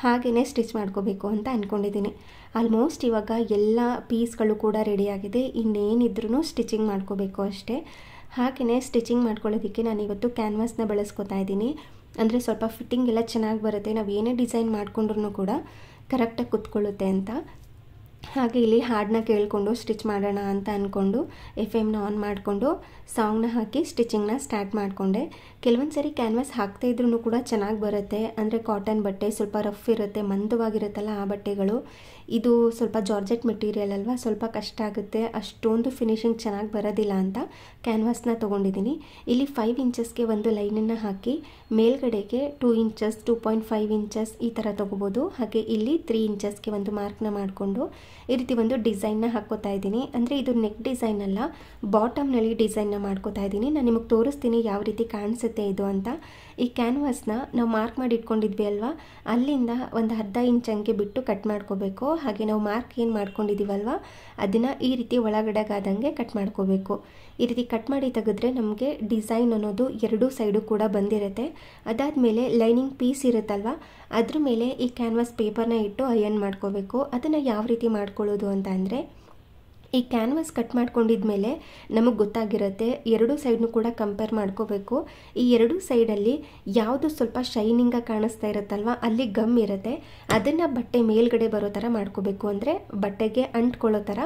ಹಾಗೆಯೇ ಸ್ಟಿಚ್ ಮಾಡ್ಕೋಬೇಕು ಅಂತ ಅಂದ್ಕೊಂಡಿದ್ದೀನಿ. ಆಲ್ಮೋಸ್ಟ್ ಇವಾಗ ಎಲ್ಲ ಪೀಸ್ಗಳು ಕೂಡ ರೆಡಿಯಾಗಿದೆ, ಇನ್ನೇನಿದ್ರೂ ಸ್ಟಿಚಿಂಗ್ ಮಾಡ್ಕೋಬೇಕು ಅಷ್ಟೇ. ಹಾಗೆಯೇ ಸ್ಟಿಚಿಂಗ್ ಮಾಡ್ಕೊಳ್ಳೋದಕ್ಕೆ ನಾನು ಇವತ್ತು ಕ್ಯಾನ್ವಾಸ್ನ ಬಳಸ್ಕೊತಾ ಇದ್ದೀನಿ. ಅಂದರೆ ಸ್ವಲ್ಪ ಫಿಟ್ಟಿಂಗ್ ಎಲ್ಲ ಚೆನ್ನಾಗಿ ಬರುತ್ತೆ, ನಾವು ಏನೇ ಡಿಸೈನ್ ಮಾಡಿಕೊಂಡ್ರೂ ಕೂಡ ಕರೆಕ್ಟಾಗಿ ಕುತ್ಕೊಳ್ಳುತ್ತೆ ಅಂತ. ಹಾಗೆ ಇಲ್ಲಿ ಹಾಡನ್ನ ಕೇಳಿಕೊಂಡು ಸ್ಟಿಚ್ ಮಾಡೋಣ ಅಂತ ಅಂದ್ಕೊಂಡು FM ಆನ್ ಮಾಡಿಕೊಂಡು ಸಾಂಗ್ನ ಹಾಕಿ ಸ್ಟಿಚಿಂಗ್ನ ಸ್ಟಾರ್ಟ್ ಮಾಡಿಕೊಂಡೆ. ಕೆಲವೊಂದು ಸರಿ ಕ್ಯಾನ್ವಾಸ್ ಹಾಕ್ತಾ ಇದ್ರೂ ಕೂಡ ಚೆನ್ನಾಗಿ ಬರುತ್ತೆ, ಅಂದರೆ ಕಾಟನ್ ಬಟ್ಟೆ ಸ್ವಲ್ಪ ರಫ್ ಇರುತ್ತೆ, ಮಂದವಾಗಿರುತ್ತಲ್ಲ ಆ ಬಟ್ಟೆಗಳು. ಇದು ಸ್ವಲ್ಪ ಜಾರ್ಜೆಟ್ ಮೆಟೀರಿಯಲ್ ಅಲ್ವಾ, ಸ್ವಲ್ಪ ಕಷ್ಟ ಆಗುತ್ತೆ, ಅಷ್ಟೊಂದು ಫಿನಿಶಿಂಗ್ ಚೆನ್ನಾಗಿ ಬರೋದಿಲ್ಲ ಅಂತ ಕ್ಯಾನ್ವಾಸ್ನ ತೊಗೊಂಡಿದ್ದೀನಿ. ಇಲ್ಲಿ 5 ಇಂಚಸ್ಗೆ ಒಂದು ಲೈನನ್ನು ಹಾಕಿ ಮೇಲ್ಗಡೆಗೆ 2 ಇಂಚಸ್ 2.5 ಇಂಚಸ್ ಈ ಥರ ತೊಗೋಬೋದು. ಹಾಗೆ ಇಲ್ಲಿ 3 ಇಂಚಸ್ಗೆ ಒಂದು ಮಾರ್ಕ್ನ ಮಾಡಿಕೊಂಡು ಈ ರೀತಿ ಒಂದು ಡಿಸೈನ್ನ ಹಾಕ್ಕೋತಾ ಇದ್ದೀನಿ. ಅಂದರೆ ಇದು ನೆಕ್ ಡಿಸೈನ್ ಅಲ್ಲ, ಬಾಟಮ್ನಲ್ಲಿ ಡಿಸೈನ್ನ ಮಾಡ್ಕೋತಾ ಇದ್ದೀನಿ. ನಾನು ನಿಮಗೆ ತೋರಿಸ್ತೀನಿ ಯಾವ ರೀತಿ ಕಾಣಿಸುತ್ತೆ ಇದು ಅಂತ. ಈ ಕ್ಯಾನ್ವಾಸ್ನ ನಾವು ಮಾರ್ಕ್ ಮಾಡಿ ಇಟ್ಕೊಂಡಿದ್ವಿ ಅಲ್ವಾ, ಅಲ್ಲಿಂದ ಒಂದು ಅರ್ಧ ಇಂಚ್ ಹಂಗೆ ಬಿಟ್ಟು ಕಟ್ ಮಾಡ್ಕೋಬೇಕು. ಹಾಗೆ ನಾವು ಮಾರ್ಕ್ ಏನು ಮಾಡ್ಕೊಂಡಿದ್ದೀವಲ್ವ ಅದನ್ನು ಈ ರೀತಿ ಒಳಗಡೆಗಾದಂಗೆ ಕಟ್ ಮಾಡ್ಕೋಬೇಕು. ಈ ರೀತಿ ಕಟ್ ಮಾಡಿ ತೆಗೆದ್ರೆ ನಮಗೆ ಡಿಸೈನ್ ಅನ್ನೋದು 2 ಸೈಡು ಕೂಡ ಬಂದಿರುತ್ತೆ. ಅದಾದಮೇಲೆ ಲೈನಿಂಗ್ ಪೀಸ್ ಇರುತ್ತಲ್ವ ಅದ್ರ ಮೇಲೆ ಈ ಕ್ಯಾನ್ವಾಸ್ ಪೇಪರ್ನ ಇಟ್ಟು ಅಯನ್ ಮಾಡ್ಕೋಬೇಕು. ಅದನ್ನು ಯಾವ ರೀತಿ ಮಾಡ್ಕೊಳ್ಳೋದು ಅಂತ ಅಂದರೆ ಈ ಕ್ಯಾನ್ವಾಸ್ ಕಟ್ ಮಾಡ್ಕೊಂಡಿದ್ಮೇಲೆ ನಮಗೆ ಗೊತ್ತಾಗಿರುತ್ತೆ 2 ಸೈಡ್ನೂ ಕೂಡ ಕಂಪೇರ್ ಮಾಡ್ಕೋಬೇಕು. ಈ 2 ಸೈಡಲ್ಲಿ ಯಾವುದು ಸ್ವಲ್ಪ ಶೈನಿಂಗಾಗಿ ಕಾಣಿಸ್ತಾ ಇರುತ್ತಲ್ವ ಅಲ್ಲಿ ಗಮ್ ಇರುತ್ತೆ, ಅದನ್ನು ಬಟ್ಟೆ ಮೇಲ್ಗಡೆ ಬರೋ ಥರ ಮಾಡ್ಕೋಬೇಕು. ಅಂದರೆ ಬಟ್ಟೆಗೆ ಅಂಟ್ಕೊಳ್ಳೋ ಥರ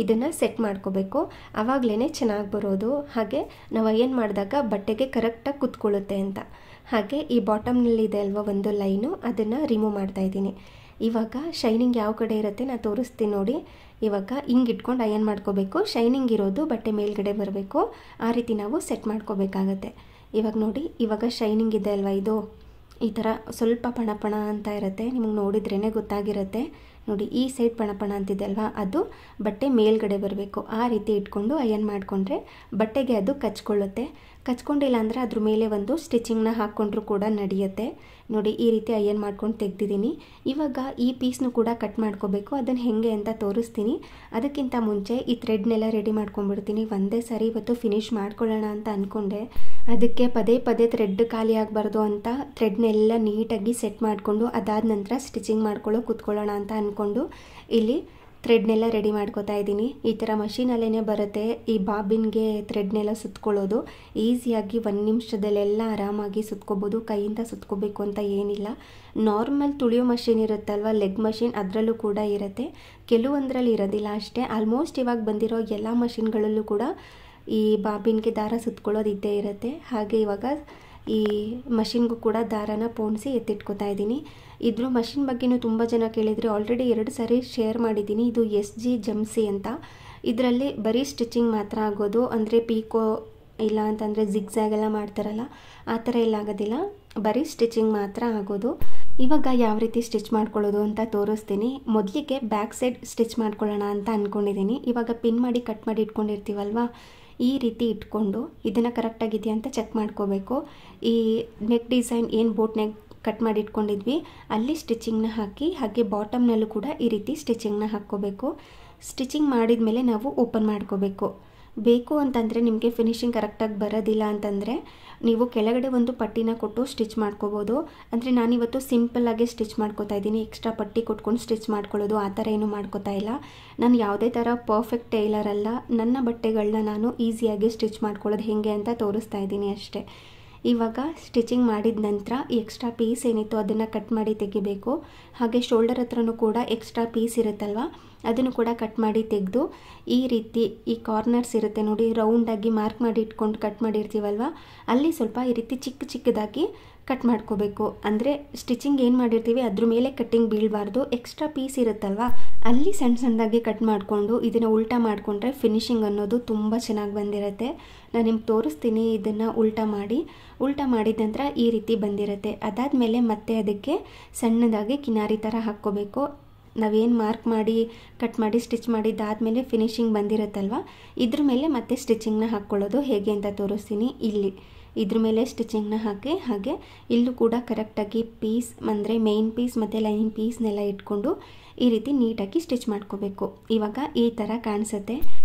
ಇದನ್ನು ಸೆಟ್ ಮಾಡ್ಕೋಬೇಕು, ಆವಾಗಲೇ ಚೆನ್ನಾಗಿ ಬರೋದು. ಹಾಗೆ ನಾವು ಏನು ಮಾಡಿದಾಗ ಬಟ್ಟೆಗೆ ಕರೆಕ್ಟಾಗಿ ಕುತ್ಕೊಳ್ಳುತ್ತೆ ಅಂತ. ಹಾಗೆ ಈ ಬಾಟಮ್ನಲ್ಲಿದೆ ಅಲ್ವ ಒಂದು ಲೈನು, ಅದನ್ನು ರಿಮೂವ್ ಮಾಡ್ತಾಯಿದ್ದೀನಿ. ಇವಾಗ ಶೈನಿಂಗ್ ಯಾವ ಕಡೆ ಇರುತ್ತೆ ನಾನು ತೋರಿಸ್ತೀನಿ ನೋಡಿ. ಇವಾಗ ಹಿಂಗೆ ಇಟ್ಕೊಂಡು ಅಯನ್ ಮಾಡ್ಕೋಬೇಕು, ಶೈನಿಂಗ್ ಇರೋದು ಬಟ್ಟೆ ಮೇಲ್ಗಡೆ ಬರಬೇಕು, ಆ ರೀತಿ ನಾವು ಸೆಟ್ ಮಾಡ್ಕೋಬೇಕಾಗತ್ತೆ. ಇವಾಗ ನೋಡಿ, ಇವಾಗ ಶೈನಿಂಗ್ ಇದೆ ಅಲ್ವಾ, ಇದು ಈ ಥರ ಸ್ವಲ್ಪ ಪಣಪಣ ಅಂತ ಇರುತ್ತೆ, ನಿಮಗೆ ನೋಡಿದ್ರೇ ಗೊತ್ತಾಗಿರುತ್ತೆ ನೋಡಿ. ಈ ಸೈಡ್ ಪಣಪಣ ಅಂತಿದೆ ಅಲ್ವಾ, ಅದು ಬಟ್ಟೆ ಮೇಲ್ಗಡೆ ಬರಬೇಕು. ಆ ರೀತಿ ಇಟ್ಕೊಂಡು ಅಯನ್ ಮಾಡಿಕೊಂಡ್ರೆ ಬಟ್ಟೆಗೆ ಅದು ಕಚ್ಕೊಳ್ಳುತ್ತೆ. ಕಚ್ಕೊಂಡಿಲ್ಲ ಅಂದರೆ ಅದ್ರ ಮೇಲೆ ಒಂದು ಸ್ಟಿಚಿಂಗ್ನ ಹಾಕ್ಕೊಂಡ್ರೂ ಕೂಡ ನಡೆಯುತ್ತೆ. ನೋಡಿ ಈ ರೀತಿ ಅಯನ್ ಮಾಡ್ಕೊಂಡು ತೆಗ್ದಿದ್ದೀನಿ. ಇವಾಗ ಈ ಪೀಸ್ನು ಕೂಡ ಕಟ್ ಮಾಡ್ಕೋಬೇಕು, ಅದನ್ನು ಹೇಗೆ ಅಂತ ತೋರಿಸ್ತೀನಿ. ಅದಕ್ಕಿಂತ ಮುಂಚೆ ಈ ಥ್ರೆಡ್ನೆಲ್ಲ ರೆಡಿ ಮಾಡ್ಕೊಂಡ್ಬಿಡ್ತೀನಿ. ಒಂದೇ ಸಾರಿ ಇವತ್ತು ಫಿನಿಶ್ ಮಾಡ್ಕೊಳ್ಳೋಣ ಅಂತ ಅಂದ್ಕೊಂಡೆ, ಅದಕ್ಕೆ ಪದೇ ಪದೇ ಥ್ರೆಡ್ ಖಾಲಿ ಆಗಬಾರ್ದು ಅಂತ ಥ್ರೆಡ್ನೆಲ್ಲ ನೀಟಾಗಿ ಸೆಟ್ ಮಾಡಿಕೊಂಡು ಅದಾದ ನಂತರ ಸ್ಟಿಚಿಂಗ್ ಮಾಡ್ಕೊಳ್ಳೋ ಕೂತ್ಕೊಳ್ಳೋಣ ಅಂತ ಅಂದ್ಕೊಂಡು ಇಲ್ಲಿ ಥ್ರೆಡ್ನೆಲ್ಲ ರೆಡಿ ಮಾಡ್ಕೋತಾ ಇದ್ದೀನಿ. ಈ ಥರ ಮಷೀನಲ್ಲೇ ಬರುತ್ತೆ ಈ ಬಾಬಿನ್ಗೆ ಥ್ರೆಡ್ನೆಲ್ಲ ಸುತ್ಕೊಳ್ಳೋದು. ಈಸಿಯಾಗಿ 1 ನಿಮಿಷದಲ್ಲೆಲ್ಲ ಆರಾಮಾಗಿ ಸುತ್ಕೋಬೋದು, ಕೈಯಿಂದ ಸುತ್ಕೋಬೇಕು ಅಂತ ಏನಿಲ್ಲ. ನಾರ್ಮಲ್ ತುಳಿಯೋ ಮಷೀನ್ ಇರುತ್ತಲ್ವ, ಲೆಗ್ ಮಷೀನ್, ಅದರಲ್ಲೂ ಕೂಡ ಇರುತ್ತೆ, ಕೆಲವೊಂದರಲ್ಲಿ ಇರೋದಿಲ್ಲ ಅಷ್ಟೇ. ಆಲ್ಮೋಸ್ಟ್ ಇವಾಗ ಬಂದಿರೋ ಎಲ್ಲ ಮಷೀನ್ಗಳಲ್ಲೂ ಕೂಡ ಈ ಬಾಬಿನ್ಗೆ ದಾರ ಸುತ್ಕೊಳ್ಳೋದು ಇದ್ದೇ ಇರುತ್ತೆ. ಹಾಗೆ ಇವಾಗ ಈ ಮಷಿನ್ಗೂ ಕೂಡ ದಾರಾನ ಪೋಣಿಸಿ ಎತ್ತಿಟ್ಕೋತಾ ಇದ್ದೀನಿ. ಇದ್ರ ಮಷಿನ್ ಬಗ್ಗೆನೂ ತುಂಬ ಜನ ಕೇಳಿದರೆ ಆಲ್ರೆಡಿ 2 ಸಾರಿ ಶೇರ್ ಮಾಡಿದ್ದೀನಿ. ಇದು SG ಜಮ್ಸಿ ಅಂತ, ಇದರಲ್ಲಿ ಬರೀ ಸ್ಟಿಚಿಂಗ್ ಮಾತ್ರ ಆಗೋದು, ಅಂದರೆ ಪೀಕೋ ಇಲ್ಲ ಅಂತಂದರೆ ಜಿಗ್ಜ್ಯಾಗ್ ಎಲ್ಲ ಮಾಡ್ತಾರಲ್ಲ ಆ ಥರ ಎಲ್ಲ ಆಗೋದಿಲ್ಲ, ಬರೀ ಸ್ಟಿಚಿಂಗ್ ಮಾತ್ರ ಆಗೋದು. ಇವಾಗ ಯಾವ ರೀತಿ ಸ್ಟಿಚ್ ಮಾಡ್ಕೊಳ್ಳೋದು ಅಂತ ತೋರಿಸ್ತೀನಿ. ಮೊದಲಿಗೆ ಬ್ಯಾಕ್ ಸೈಡ್ ಸ್ಟಿಚ್ ಮಾಡ್ಕೊಳ್ಳೋಣ ಅಂತ ಅಂದ್ಕೊಂಡಿದ್ದೀನಿ. ಇವಾಗ ಪಿನ್ ಮಾಡಿ ಕಟ್ ಮಾಡಿ ಇಟ್ಕೊಂಡಿರ್ತೀವಲ್ವ, ಈ ರೀತಿ ಇಟ್ಕೊಂಡು ಇದನ್ನು ಕರೆಕ್ಟಾಗಿದೆಯಾ ಅಂತ ಚೆಕ್ ಮಾಡ್ಕೋಬೇಕು. ಈ ನೆಕ್ ಡಿಸೈನ್ ಏನು ಬೋಟ್ ನೆಕ್ ಕಟ್ ಮಾಡಿ ಇಟ್ಕೊಂಡಿದ್ವಿ ಅಲ್ಲಿ ಸ್ಟಿಚಿಂಗ್ನ ಹಾಕಿ, ಹಾಗೆ ಬಾಟಮ್ನಲ್ಲೂ ಕೂಡ ಈ ರೀತಿ ಸ್ಟಿಚಿಂಗ್ನ ಹಾಕ್ಕೋಬೇಕು. ಸ್ಟಿಚಿಂಗ್ ಮಾಡಿದ ಮೇಲೆ ನಾವು ಓಪನ್ ಮಾಡ್ಕೋಬೇಕು. ಬೇಕು ಅಂತಂದರೆ ನಿಮಗೆ ಫಿನಿಶಿಂಗ್ ಕರೆಕ್ಟಾಗಿ ಬರೋದಿಲ್ಲ ಅಂತಂದರೆ ನೀವು ಕೆಳಗಡೆ ಒಂದು ಪಟ್ಟಿನ ಕೊಟ್ಟು ಸ್ಟಿಚ್ ಮಾಡ್ಕೋಬೋದು. ಅಂದರೆ ನಾನಿವತ್ತು ಸಿಂಪಲ್ಲಾಗಿ ಸ್ಟಿಚ್ ಮಾಡ್ಕೋತಾ ಇದ್ದೀನಿ, ಎಕ್ಸ್ಟ್ರಾ ಪಟ್ಟಿ ಕೊಟ್ಕೊಂಡು ಸ್ಟಿಚ್ ಮಾಡ್ಕೊಳ್ಳೋದು ಆ ಥರ ಏನೂ ಮಾಡ್ಕೋತಾ ಇಲ್ಲ. ನಾನು ಯಾವುದೇ ಥರ ಪರ್ಫೆಕ್ಟ್ ಟೈಲರ್ ಅಲ್ಲ, ನನ್ನ ಬಟ್ಟೆಗಳನ್ನ ನಾನು ಈಸಿಯಾಗಿ ಸ್ಟಿಚ್ ಮಾಡ್ಕೊಳ್ಳೋದು ಹೇಗೆ ಅಂತ ತೋರಿಸ್ತಾ ಇದ್ದೀನಿ ಅಷ್ಟೇ. ಇವಾಗ ಸ್ಟಿಚಿಂಗ್ ಮಾಡಿದ ನಂತರ ಎಕ್ಸ್ಟ್ರಾ ಪೀಸ್ ಏನಿತ್ತು ಅದನ್ನು ಕಟ್ ಮಾಡಿ ತೆಗಿಬೇಕು. ಹಾಗೆ ಶೋಲ್ಡರ್ ಹತ್ರನೂ ಕೂಡ ಎಕ್ಸ್ಟ್ರಾ ಪೀಸ್ ಇರುತ್ತಲ್ವ ಅದನ್ನು ಕೂಡ ಕಟ್ ಮಾಡಿ ತೆಗೆದು ಈ ರೀತಿ ಈ ಕಾರ್ನರ್ಸ್ ಇರುತ್ತೆ ನೋಡಿ, ರೌಂಡಾಗಿ ಮಾರ್ಕ್ ಮಾಡಿ ಇಟ್ಕೊಂಡು ಕಟ್ ಮಾಡಿರ್ತೀವಲ್ವ ಅಲ್ಲಿ ಸ್ವಲ್ಪ ಈ ರೀತಿ ಚಿಕ್ಕದಾಗಿ ಕಟ್ ಮಾಡ್ಕೋಬೇಕು. ಅಂದರೆ ಸ್ಟಿಚಿಂಗ್ ಏನು ಮಾಡಿರ್ತೀವಿ ಅದ್ರ ಮೇಲೆ ಕಟ್ಟಿಂಗ್ ಬೀಳಬಾರ್ದು. ಎಕ್ಸ್ಟ್ರಾ ಪೀಸ್ ಇರುತ್ತಲ್ವ ಅಲ್ಲಿ ಸಣ್ಣದಾಗಿ ಕಟ್ ಮಾಡಿಕೊಂಡು ಇದನ್ನು ಉಲ್ಟಾ ಮಾಡಿಕೊಂಡ್ರೆ ಫಿನಿಶಿಂಗ್ ಅನ್ನೋದು ತುಂಬ ಚೆನ್ನಾಗಿ ಬಂದಿರುತ್ತೆ. ನಾನು ನಿಮ್ಗೆ ತೋರಿಸ್ತೀನಿ. ಇದನ್ನು ಉಲ್ಟಾ ಮಾಡಿದ ನಂತರ ಈ ರೀತಿ ಬಂದಿರುತ್ತೆ. ಅದಾದಮೇಲೆ ಮತ್ತೆ ಅದಕ್ಕೆ ಸಣ್ಣದಾಗಿ ಕಿನಾರಿ ಥರ ಹಾಕ್ಕೋಬೇಕು. ನಾವೇನು ಮಾರ್ಕ್ ಮಾಡಿ ಕಟ್ ಮಾಡಿ ಸ್ಟಿಚ್ ಮಾಡಿದ್ದಾದಮೇಲೆ ಫಿನಿಶಿಂಗ್ ಬಂದಿರುತ್ತಲ್ವ ಇದ್ರ ಮೇಲೆ ಮತ್ತೆ ಸ್ಟಿಚಿಂಗ್ನ ಹಾಕ್ಕೊಳ್ಳೋದು ಹೇಗೆ ಅಂತ ತೋರಿಸ್ತೀನಿ. ಇಲ್ಲಿ ಇದ್ರ ಮೇಲೆ ಸ್ಟಿಚಿಂಗ್ನ ಹಾಕಿ ಹಾಗೆ ಇಲ್ಲೂ ಕೂಡ ಕರೆಕ್ಟಾಗಿ ಪೀಸ್ ಅಂದರೆ ಮೇನ್ ಪೀಸ್ ಮತ್ತು ಲೈನಿಂಗ್ ಪೀಸ್ನೆಲ್ಲ ಇಟ್ಕೊಂಡು ಈ ರೀತಿ ನೀಟಾಗಿ ಸ್ಟಿಚ್ ಮಾಡ್ಕೋಬೇಕು. ಇವಾಗ ಈ ಥರ ಕಾಣಿಸುತ್ತೆ.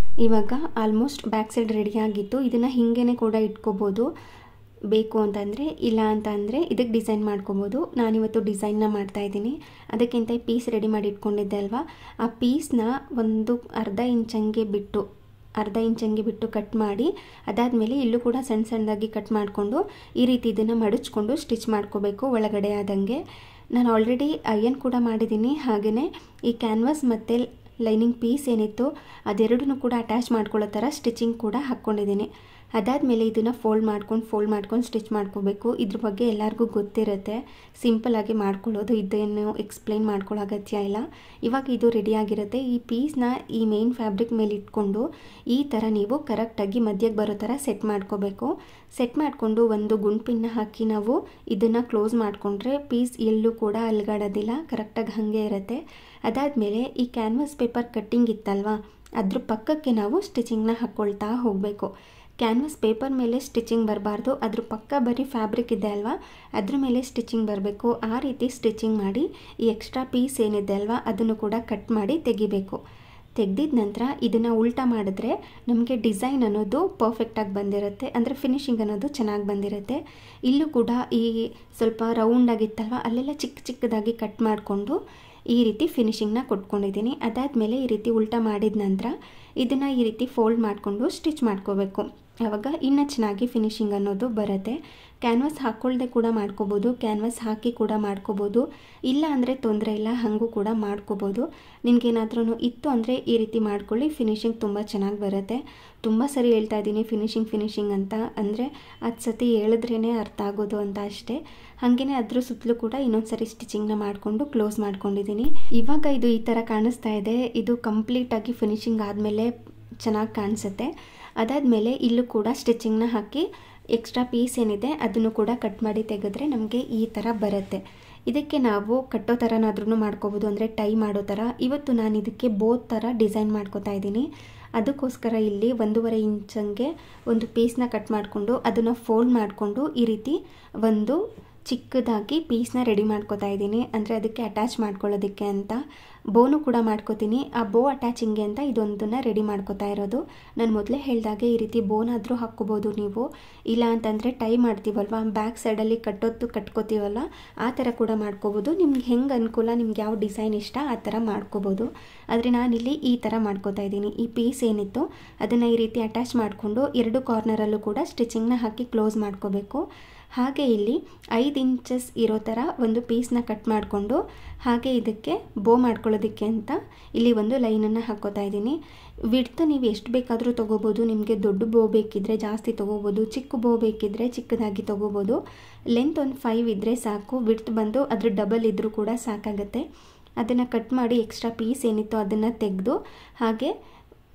ಇವಾಗ ಆಲ್ಮೋಸ್ಟ್ ಬ್ಯಾಕ್ ಸೈಡ್ ರೆಡಿಯಾಗಿತ್ತು. ಇದನ್ನು ಹಿಂಗೇ ಕೂಡ ಇಟ್ಕೋಬೋದು ಬೇಕು ಅಂತಂದರೆ, ಇಲ್ಲ ಅಂತ ಅಂದರೆ ಇದಕ್ಕೆ ಡಿಸೈನ್ ಮಾಡ್ಕೊಬೋದು. ನಾನಿವತ್ತು ಡಿಸೈನ್ನ ಮಾಡ್ತಾಯಿದ್ದೀನಿ. ಅದಕ್ಕಿಂತ ಈ ಪೀಸ್ ರೆಡಿ ಮಾಡಿ ಇಟ್ಕೊಂಡಿದ್ದೆ ಅಲ್ವಾ, ಆ ಪೀಸ್ನ ಒಂದು ಅರ್ಧ ಇಂಚಂಗೆ ಬಿಟ್ಟು ಕಟ್ ಮಾಡಿ ಅದಾದಮೇಲೆ ಇಲ್ಲೂ ಕೂಡ ಸಣ್ಣದಾಗಿ ಕಟ್ ಮಾಡಿಕೊಂಡು ಈ ರೀತಿ ಇದನ್ನು ಮಡಚ್ಕೊಂಡು ಸ್ಟಿಚ್ ಮಾಡ್ಕೋಬೇಕು ಒಳಗಡೆ ಆದಂಗೆ. ನಾನು ಆಲ್ರೆಡಿ ಅಯನ್ ಕೂಡ ಮಾಡಿದ್ದೀನಿ. ಹಾಗೆಯೇ ಈ ಕ್ಯಾನ್ವಾಸ್ ಮತ್ತು ಲೈನಿಂಗ್ ಪೀಸ್ ಏನಿತ್ತು ಅದೆರಡನ್ನೂ ಕೂಡ ಅಟ್ಯಾಚ್ ಮಾಡ್ಕೊಳ್ಳೋ ಥರ ಸ್ಟಿಚಿಂಗ್ ಕೂಡ ಹಾಕ್ಕೊಂಡಿದ್ದೀನಿ. ಅದಾದಮೇಲೆ ಇದನ್ನು ಫೋಲ್ಡ್ ಮಾಡ್ಕೊಂಡು ಸ್ಟಿಚ್ ಮಾಡ್ಕೋಬೇಕು. ಇದ್ರ ಬಗ್ಗೆ ಎಲ್ಲರಿಗೂ ಗೊತ್ತಿರುತ್ತೆ, ಸಿಂಪಲ್ಲಾಗಿ ಮಾಡ್ಕೊಳ್ಳೋದು, ಇದೇನು ಎಕ್ಸ್ಪ್ಲೈನ್ ಮಾಡ್ಕೊಳ್ಳೋ ಅಗತ್ಯ ಇಲ್ಲ. ಇವಾಗ ಇದು ರೆಡಿಯಾಗಿರುತ್ತೆ. ಈ ಪೀಸ್ನ ಈ ಮೇನ್ ಫ್ಯಾಬ್ರಿಕ್ ಮೇಲೆ ಇಟ್ಕೊಂಡು ಈ ಥರ ನೀವು ಕರೆಕ್ಟಾಗಿ ಮಧ್ಯಕ್ಕೆ ಬರೋ ಥರ ಸೆಟ್ ಮಾಡ್ಕೋಬೇಕು. ಸೆಟ್ ಮಾಡಿಕೊಂಡು ಒಂದು ಗುಂಡ್ಪಿನ್ನ ಹಾಕಿ ನಾವು ಇದನ್ನು ಕ್ಲೋಸ್ ಮಾಡಿಕೊಂಡ್ರೆ ಪೀಸ್ ಎಲ್ಲೂ ಕೂಡ ಅಲ್ಗಾಡೋದಿಲ್ಲ, ಕರೆಕ್ಟಾಗಿ ಹಾಗೆ ಇರುತ್ತೆ. ಅದಾದಮೇಲೆ ಈ ಕ್ಯಾನ್ವಾಸ್ ಪೇಪರ್ ಕಟ್ಟಿಂಗ್ ಇತ್ತಲ್ವ ಅದ್ರ ಪಕ್ಕಕ್ಕೆ ನಾವು ಸ್ಟಿಚಿಂಗ್ನ ಹಾಕ್ಕೊಳ್ತಾ ಹೋಗಬೇಕು. ಕ್ಯಾನ್ವಾಸ್ ಪೇಪರ್ ಮೇಲೆ ಸ್ಟಿಚಿಂಗ್ ಬರಬಾರ್ದು, ಅದ್ರ ಪಕ್ಕ ಬರೀ ಫ್ಯಾಬ್ರಿಕ್ ಇದೆ ಅಲ್ವಾ ಅದ್ರ ಮೇಲೆ ಸ್ಟಿಚಿಂಗ್ ಬರಬೇಕು. ಆ ರೀತಿ ಸ್ಟಿಚಿಂಗ್ ಮಾಡಿ ಈ ಎಕ್ಸ್ಟ್ರಾ ಪೀಸ್ ಏನಿದೆ ಅಲ್ವಾ ಅದನ್ನು ಕೂಡ ಕಟ್ ಮಾಡಿ ತೆಗಿಬೇಕು. ತೆಗೆದಿದ ನಂತರ ಇದನ್ನು ಉಲ್ಟಾ ಮಾಡಿದ್ರೆ ನಮಗೆ ಡಿಸೈನ್ ಅನ್ನೋದು ಪರ್ಫೆಕ್ಟಾಗಿ ಬಂದಿರುತ್ತೆ, ಅಂದರೆ ಫಿನಿಶಿಂಗ್ ಅನ್ನೋದು ಚೆನ್ನಾಗಿ ಬಂದಿರುತ್ತೆ. ಇಲ್ಲೂ ಕೂಡ ಈ ಸ್ವಲ್ಪ ರೌಂಡಾಗಿತ್ತಲ್ವ ಅಲ್ಲೆಲ್ಲ ಚಿಕ್ಕದಾಗಿ ಕಟ್ ಮಾಡಿಕೊಂಡು ಈ ರೀತಿ ಫಿನಿಶಿಂಗ್ನ ಕೊಟ್ಕೊಂಡಿದ್ದೀನಿ. ಅದಾದಮೇಲೆ ಈ ರೀತಿ ಉಲ್ಟಾ ಮಾಡಿದ ನಂತರ ಇದನ್ನು ಈ ರೀತಿ ಫೋಲ್ಡ್ ಮಾಡಿಕೊಂಡು ಸ್ಟಿಚ್ ಮಾಡ್ಕೋಬೇಕು. ಆವಾಗ ಇನ್ನೂ ಚೆನ್ನಾಗಿ ಫಿನಿಶಿಂಗ್ ಅನ್ನೋದು ಬರುತ್ತೆ. ಕ್ಯಾನ್ವಾಸ್ ಹಾಕ್ಕೊಳ್ಳದೆ ಕೂಡ ಮಾಡ್ಕೋಬೋದು, ಕ್ಯಾನ್ವಾಸ್ ಹಾಕಿ ಕೂಡ ಮಾಡ್ಕೋಬೋದು, ಇಲ್ಲ ಅಂದರೆ ತೊಂದರೆ ಇಲ್ಲ, ಹಾಗೂ ಕೂಡ ಮಾಡ್ಕೋಬೋದು. ನಿಮಗೇನಾದ್ರೂ ಇತ್ತು ಅಂದರೆ ಈ ರೀತಿ ಮಾಡ್ಕೊಳ್ಳಿ, ಫಿನಿಶಿಂಗ್ ತುಂಬ ಚೆನ್ನಾಗಿ ಬರುತ್ತೆ. ತುಂಬ ಸರಿ ಹೇಳ್ತಾ ಇದ್ದೀನಿ ಫಿನಿಶಿಂಗ್ ಅಂತ, ಅಂದರೆ 10 ಸತಿ ಹೇಳಿದ್ರೇ ಅರ್ಥ ಆಗೋದು ಅಂತ ಅಷ್ಟೇ. ಹಾಗೆಯೇ ಅದ್ರ ಸುತ್ತಲೂ ಕೂಡ ಇನ್ನೊಂದು ಸರಿ ಸ್ಟಿಚಿಂಗ್ನ ಮಾಡಿಕೊಂಡು ಕ್ಲೋಸ್ ಮಾಡ್ಕೊಂಡಿದ್ದೀನಿ. ಇವಾಗ ಇದು ಈ ಥರ ಕಾಣಿಸ್ತಾ ಇದೆ. ಇದು ಕಂಪ್ಲೀಟಾಗಿ ಫಿನಿಶಿಂಗ್ ಆದಮೇಲೆ ಚೆನ್ನಾಗಿ ಕಾಣಿಸುತ್ತೆ. ಅದಾದಮೇಲೆ ಇಲ್ಲೂ ಕೂಡ ಸ್ಟಿಚಿಂಗ್ನ ಹಾಕಿ ಎಕ್ಸ್ಟ್ರಾ ಪೀಸ್ ಏನಿದೆ ಅದನ್ನು ಕೂಡ ಕಟ್ ಮಾಡಿ ತೆಗೆದ್ರೆ ನಮಗೆ ಈ ಥರ ಬರುತ್ತೆ. ಇದಕ್ಕೆ ನಾವು ಕಟ್ಟೋ ಥರನಾದ್ರೂ ಮಾಡ್ಕೋಬೋದು, ಅಂದರೆ ಟೈ ಮಾಡೋ ಥರ. ಇವತ್ತು ನಾನು ಇದಕ್ಕೆ ಬೋತ್ ಥರ ಡಿಸೈನ್ ಮಾಡ್ಕೋತಾ ಇದ್ದೀನಿ. ಅದಕ್ಕೋಸ್ಕರ ಇಲ್ಲಿ 1.5 ಇಂಚಂಗೆ ಒಂದು ಪೀಸ್ನ ಕಟ್ ಮಾಡಿಕೊಂಡು ಅದನ್ನು ಫೋಲ್ಡ್ ಮಾಡಿಕೊಂಡು ಈ ರೀತಿ ಒಂದು ಚಿಕ್ಕದಾಗಿ ಪೀಸ್ನ ರೆಡಿ ಮಾಡ್ಕೋತಾ ಇದ್ದೀನಿ, ಅಂದರೆ ಅದಕ್ಕೆ ಅಟ್ಯಾಚ್ ಮಾಡ್ಕೊಳ್ಳೋದಕ್ಕೆ ಅಂತ. ಬೋನು ಕೂಡ ಮಾಡ್ಕೋತೀನಿ. ಆ ಬೋ ಅಟ್ಯಾಚಿಂಗ್ಗೆ ಅಂತ ಇದೊಂದನ್ನು ರೆಡಿ ಮಾಡ್ಕೋತಾ ಇರೋದು. ನಾನು ಮೊದಲೇ ಹೇಳಿದಾಗೆ ಈ ರೀತಿ ಬೋನಾದರೂ ಹಾಕ್ಕೋಬೋದು ನೀವು, ಇಲ್ಲ ಅಂತಂದರೆ ಟೈ ಮಾಡ್ತೀವಲ್ವ ಬ್ಯಾಕ್ ಸೈಡಲ್ಲಿ ಕಟ್ಕೋತೀವಲ್ಲ ಆ ಥರ ಕೂಡ ಮಾಡ್ಕೋಬೋದು. ನಿಮ್ಗೆ ಹೆಂಗೆ ಅನುಕೂಲ, ನಿಮ್ಗೆ ಯಾವ ಡಿಸೈನ್ ಇಷ್ಟ ಆ ಥರ ಮಾಡ್ಕೋಬೋದು. ಆದರೆ ನಾನಿಲ್ಲಿ ಈ ಥರ ಮಾಡ್ಕೋತಾ ಇದ್ದೀನಿ. ಈ ಪೀಸ್ ಏನಿತ್ತು ಅದನ್ನು ಈ ರೀತಿ ಅಟ್ಯಾಚ್ ಮಾಡಿಕೊಂಡು 2 ಕಾರ್ನರಲ್ಲೂ ಕೂಡ ಸ್ಟಿಚಿಂಗ್ನ ಹಾಕಿ ಕ್ಲೋಸ್ ಮಾಡ್ಕೋಬೇಕು. ಹಾಗೆ ಇಲ್ಲಿ 5 ಇಂಚಸ್ ಇರೋ ಥರ ಒಂದು ಪೀಸ್ನ ಕಟ್ ಮಾಡಿಕೊಂಡು ಹಾಗೆ ಇದಕ್ಕೆ ಬೋ ಮಾಡ್ಕೊಳ್ಳೋದಕ್ಕೆ ಅಂತ ಇಲ್ಲಿ ಒಂದು ಲೈನನ್ನು ಹಾಕ್ಕೋತಾ ಇದ್ದೀನಿ. ವಿಡ್ತ್ ನೀವು ಎಷ್ಟು ಬೇಕಾದರೂ ತೊಗೋಬೋದು. ನಿಮಗೆ ದೊಡ್ಡ ಬೋ ಬೇಕಿದ್ದರೆ ಜಾಸ್ತಿ ತೊಗೋಬೋದು, ಚಿಕ್ಕ ಬೋ ಬೇಕಿದ್ದರೆ ಚಿಕ್ಕದಾಗಿ ತೊಗೋಬೋದು. ಲೆಂತ್ ಒಂದು 5 ಇದ್ದರೆ ಸಾಕು, ವಿಡ್ತ್ ಬಂದು ಅದ್ರ ಡಬಲ್ ಇದ್ದರೂ ಕೂಡ ಸಾಕಾಗುತ್ತೆ. ಅದನ್ನು ಕಟ್ ಮಾಡಿ ಎಕ್ಸ್ಟ್ರಾ ಪೀಸ್ ಏನಿತ್ತು ಅದನ್ನು ತೆಗೆದು ಹಾಗೆ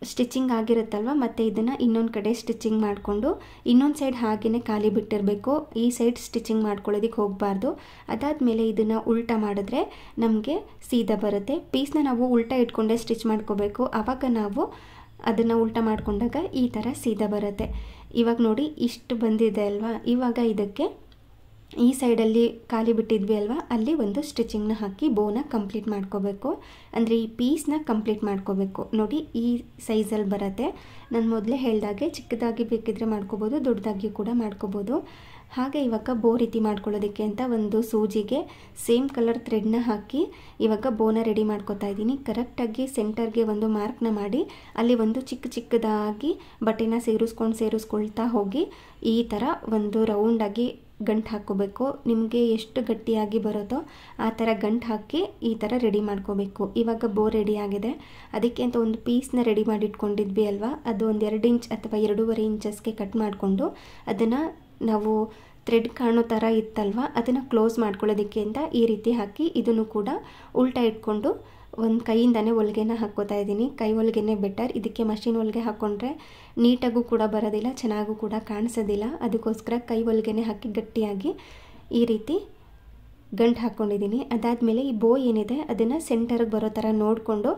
ಸ್ಟಿಚಿಂಗ್ ಆಗಿರುತ್ತಲ್ವ ಮತ್ತು ಇದನ್ನು ಇನ್ನೊಂದು ಕಡೆ ಸ್ಟಿಚಿಂಗ್ ಮಾಡಿಕೊಂಡು ಇನ್ನೊಂದು ಸೈಡ್ ಹಾಗೆಯೇ ಖಾಲಿ ಬಿಟ್ಟಿರಬೇಕು. ಈ ಸೈಡ್ ಸ್ಟಿಚಿಂಗ್ ಮಾಡ್ಕೊಳ್ಳೋದಕ್ಕೆ ಹೋಗಬಾರ್ದು. ಅದಾದಮೇಲೆ ಇದನ್ನು ಉಲ್ಟಾ ಮಾಡಿದ್ರೆ ನಮಗೆ ಸೀದಾ ಬರುತ್ತೆ. ಪೀಸ್ನ ನಾವು ಉಲ್ಟಾ ಇಟ್ಕೊಂಡೇ ಸ್ಟಿಚ್ ಮಾಡ್ಕೋಬೇಕು, ಆವಾಗ ನಾವು ಅದನ್ನು ಉಲ್ಟಾ ಮಾಡಿಕೊಂಡಾಗ ಈ ಥರ ಸೀದಾ ಬರುತ್ತೆ. ಇವಾಗ ನೋಡಿ ಇಷ್ಟು ಬಂದಿದೆ ಅಲ್ವಾ. ಇವಾಗ ಇದಕ್ಕೆ ಈ ಸೈಡಲ್ಲಿ ಖಾಲಿ ಬಿಟ್ಟಿದ್ವಿ ಅಲ್ವಾ, ಅಲ್ಲಿ ಒಂದು ಸ್ಟಿಚಿಂಗ್ನ ಹಾಕಿ ಬೋನ ಕಂಪ್ಲೀಟ್ ಮಾಡ್ಕೋಬೇಕು. ಅಂದರೆ ಈ ಪೀಸ್ನ ಕಂಪ್ಲೀಟ್ ಮಾಡ್ಕೋಬೇಕು. ನೋಡಿ ಈ ಸೈಜಲ್ಲಿ ಬರುತ್ತೆ. ನಾನು ಮೊದಲೇ ಹೇಳ್ದಾಗೆ ಚಿಕ್ಕದಾಗಿ ಬೇಕಿದ್ರೆ ಮಾಡ್ಕೋಬೋದು, ದೊಡ್ಡದಾಗಿ ಕೂಡ ಮಾಡ್ಕೋಬೋದು. ಹಾಗೆ ಇವಾಗ ಬೋ ರೀತಿ ಮಾಡ್ಕೊಳ್ಳೋದಕ್ಕೆ ಅಂತ ಒಂದು ಸೂಜಿಗೆ ಸೇಮ್ ಕಲರ್ ಥ್ರೆಡ್ನ ಹಾಕಿ ಇವಾಗ ಬೋನ ರೆಡಿ ಮಾಡ್ಕೋತಾ ಇದ್ದೀನಿ. ಕರೆಕ್ಟಾಗಿ ಸೆಂಟರ್ಗೆ ಒಂದು ಮಾರ್ಕ್ನ ಮಾಡಿ ಅಲ್ಲಿ ಒಂದು ಚಿಕ್ಕದಾಗಿ ಬಟ್ಟೆನ ಸೇರಿಸ್ಕೊಳ್ತಾ ಹೋಗಿ ಈ ಥರ ಒಂದು ರೌಂಡಾಗಿ ಗಂಟು ಹಾಕ್ಕೋಬೇಕು. ನಿಮಗೆ ಎಷ್ಟು ಗಟ್ಟಿಯಾಗಿ ಬರುತ್ತೋ ಆ ಥರ ಗಂಟು ಹಾಕಿ ಈ ಥರ ರೆಡಿ ಮಾಡ್ಕೋಬೇಕು. ಇವಾಗ ಬೋ ರೆಡಿ ಆಗಿದೆ. ಅದಕ್ಕೆ ಅಂತ ಒಂದು ಪೀಸ್ನ ರೆಡಿ ಮಾಡಿ ಇಟ್ಕೊಂಡಿದ್ವಿ ಅಲ್ವಾ, ಅದು ಒಂದು 2 ಇಂಚ್ ಅಥವಾ 2.5 ಇಂಚಸ್ಗೆ ಕಟ್ ಮಾಡಿಕೊಂಡು ಅದನ್ನು ನಾವು ಥ್ರೆಡ್ ಕಾಣೋ ಥರ ಇತ್ತಲ್ವ, ಅದನ್ನು ಕ್ಲೋಸ್ ಮಾಡ್ಕೊಳ್ಳೋದಕ್ಕೆ ಅಂತ ಈ ರೀತಿ ಹಾಕಿ ಇದನ್ನು ಕೂಡ ಉಲ್ಟಾ ಇಟ್ಕೊಂಡು ಒಂದು ಕೈಯಿಂದನೇ ಹೊಲಿಗೆನ ಹಾಕ್ಕೋತಾ ಇದ್ದೀನಿ. ಕೈ ಹೊಲಿಗೆನೇ ಬೆಟರ್. ಇದಕ್ಕೆ ಮಷಿನ್ ಹೊಲಿಗೆ ಹಾಕ್ಕೊಂಡ್ರೆ ನೀಟಾಗೂ ಕೂಡ ಬರೋದಿಲ್ಲ, ಚೆನ್ನಾಗೂ ಕೂಡ ಕಾಣಿಸೋದಿಲ್ಲ. ಅದಕ್ಕೋಸ್ಕರ ಕೈ ಹೊಲಿಗೆನೇ ಹಾಕಿ ಗಟ್ಟಿಯಾಗಿ ಈ ರೀತಿ ಗಂಟು ಹಾಕ್ಕೊಂಡಿದ್ದೀನಿ. ಅದಾದಮೇಲೆ ಈ ಬೋ ಏನಿದೆ ಅದನ್ನು ಸೆಂಟರ್ಗೆ ಬರೋ ಥರ ನೋಡಿಕೊಂಡು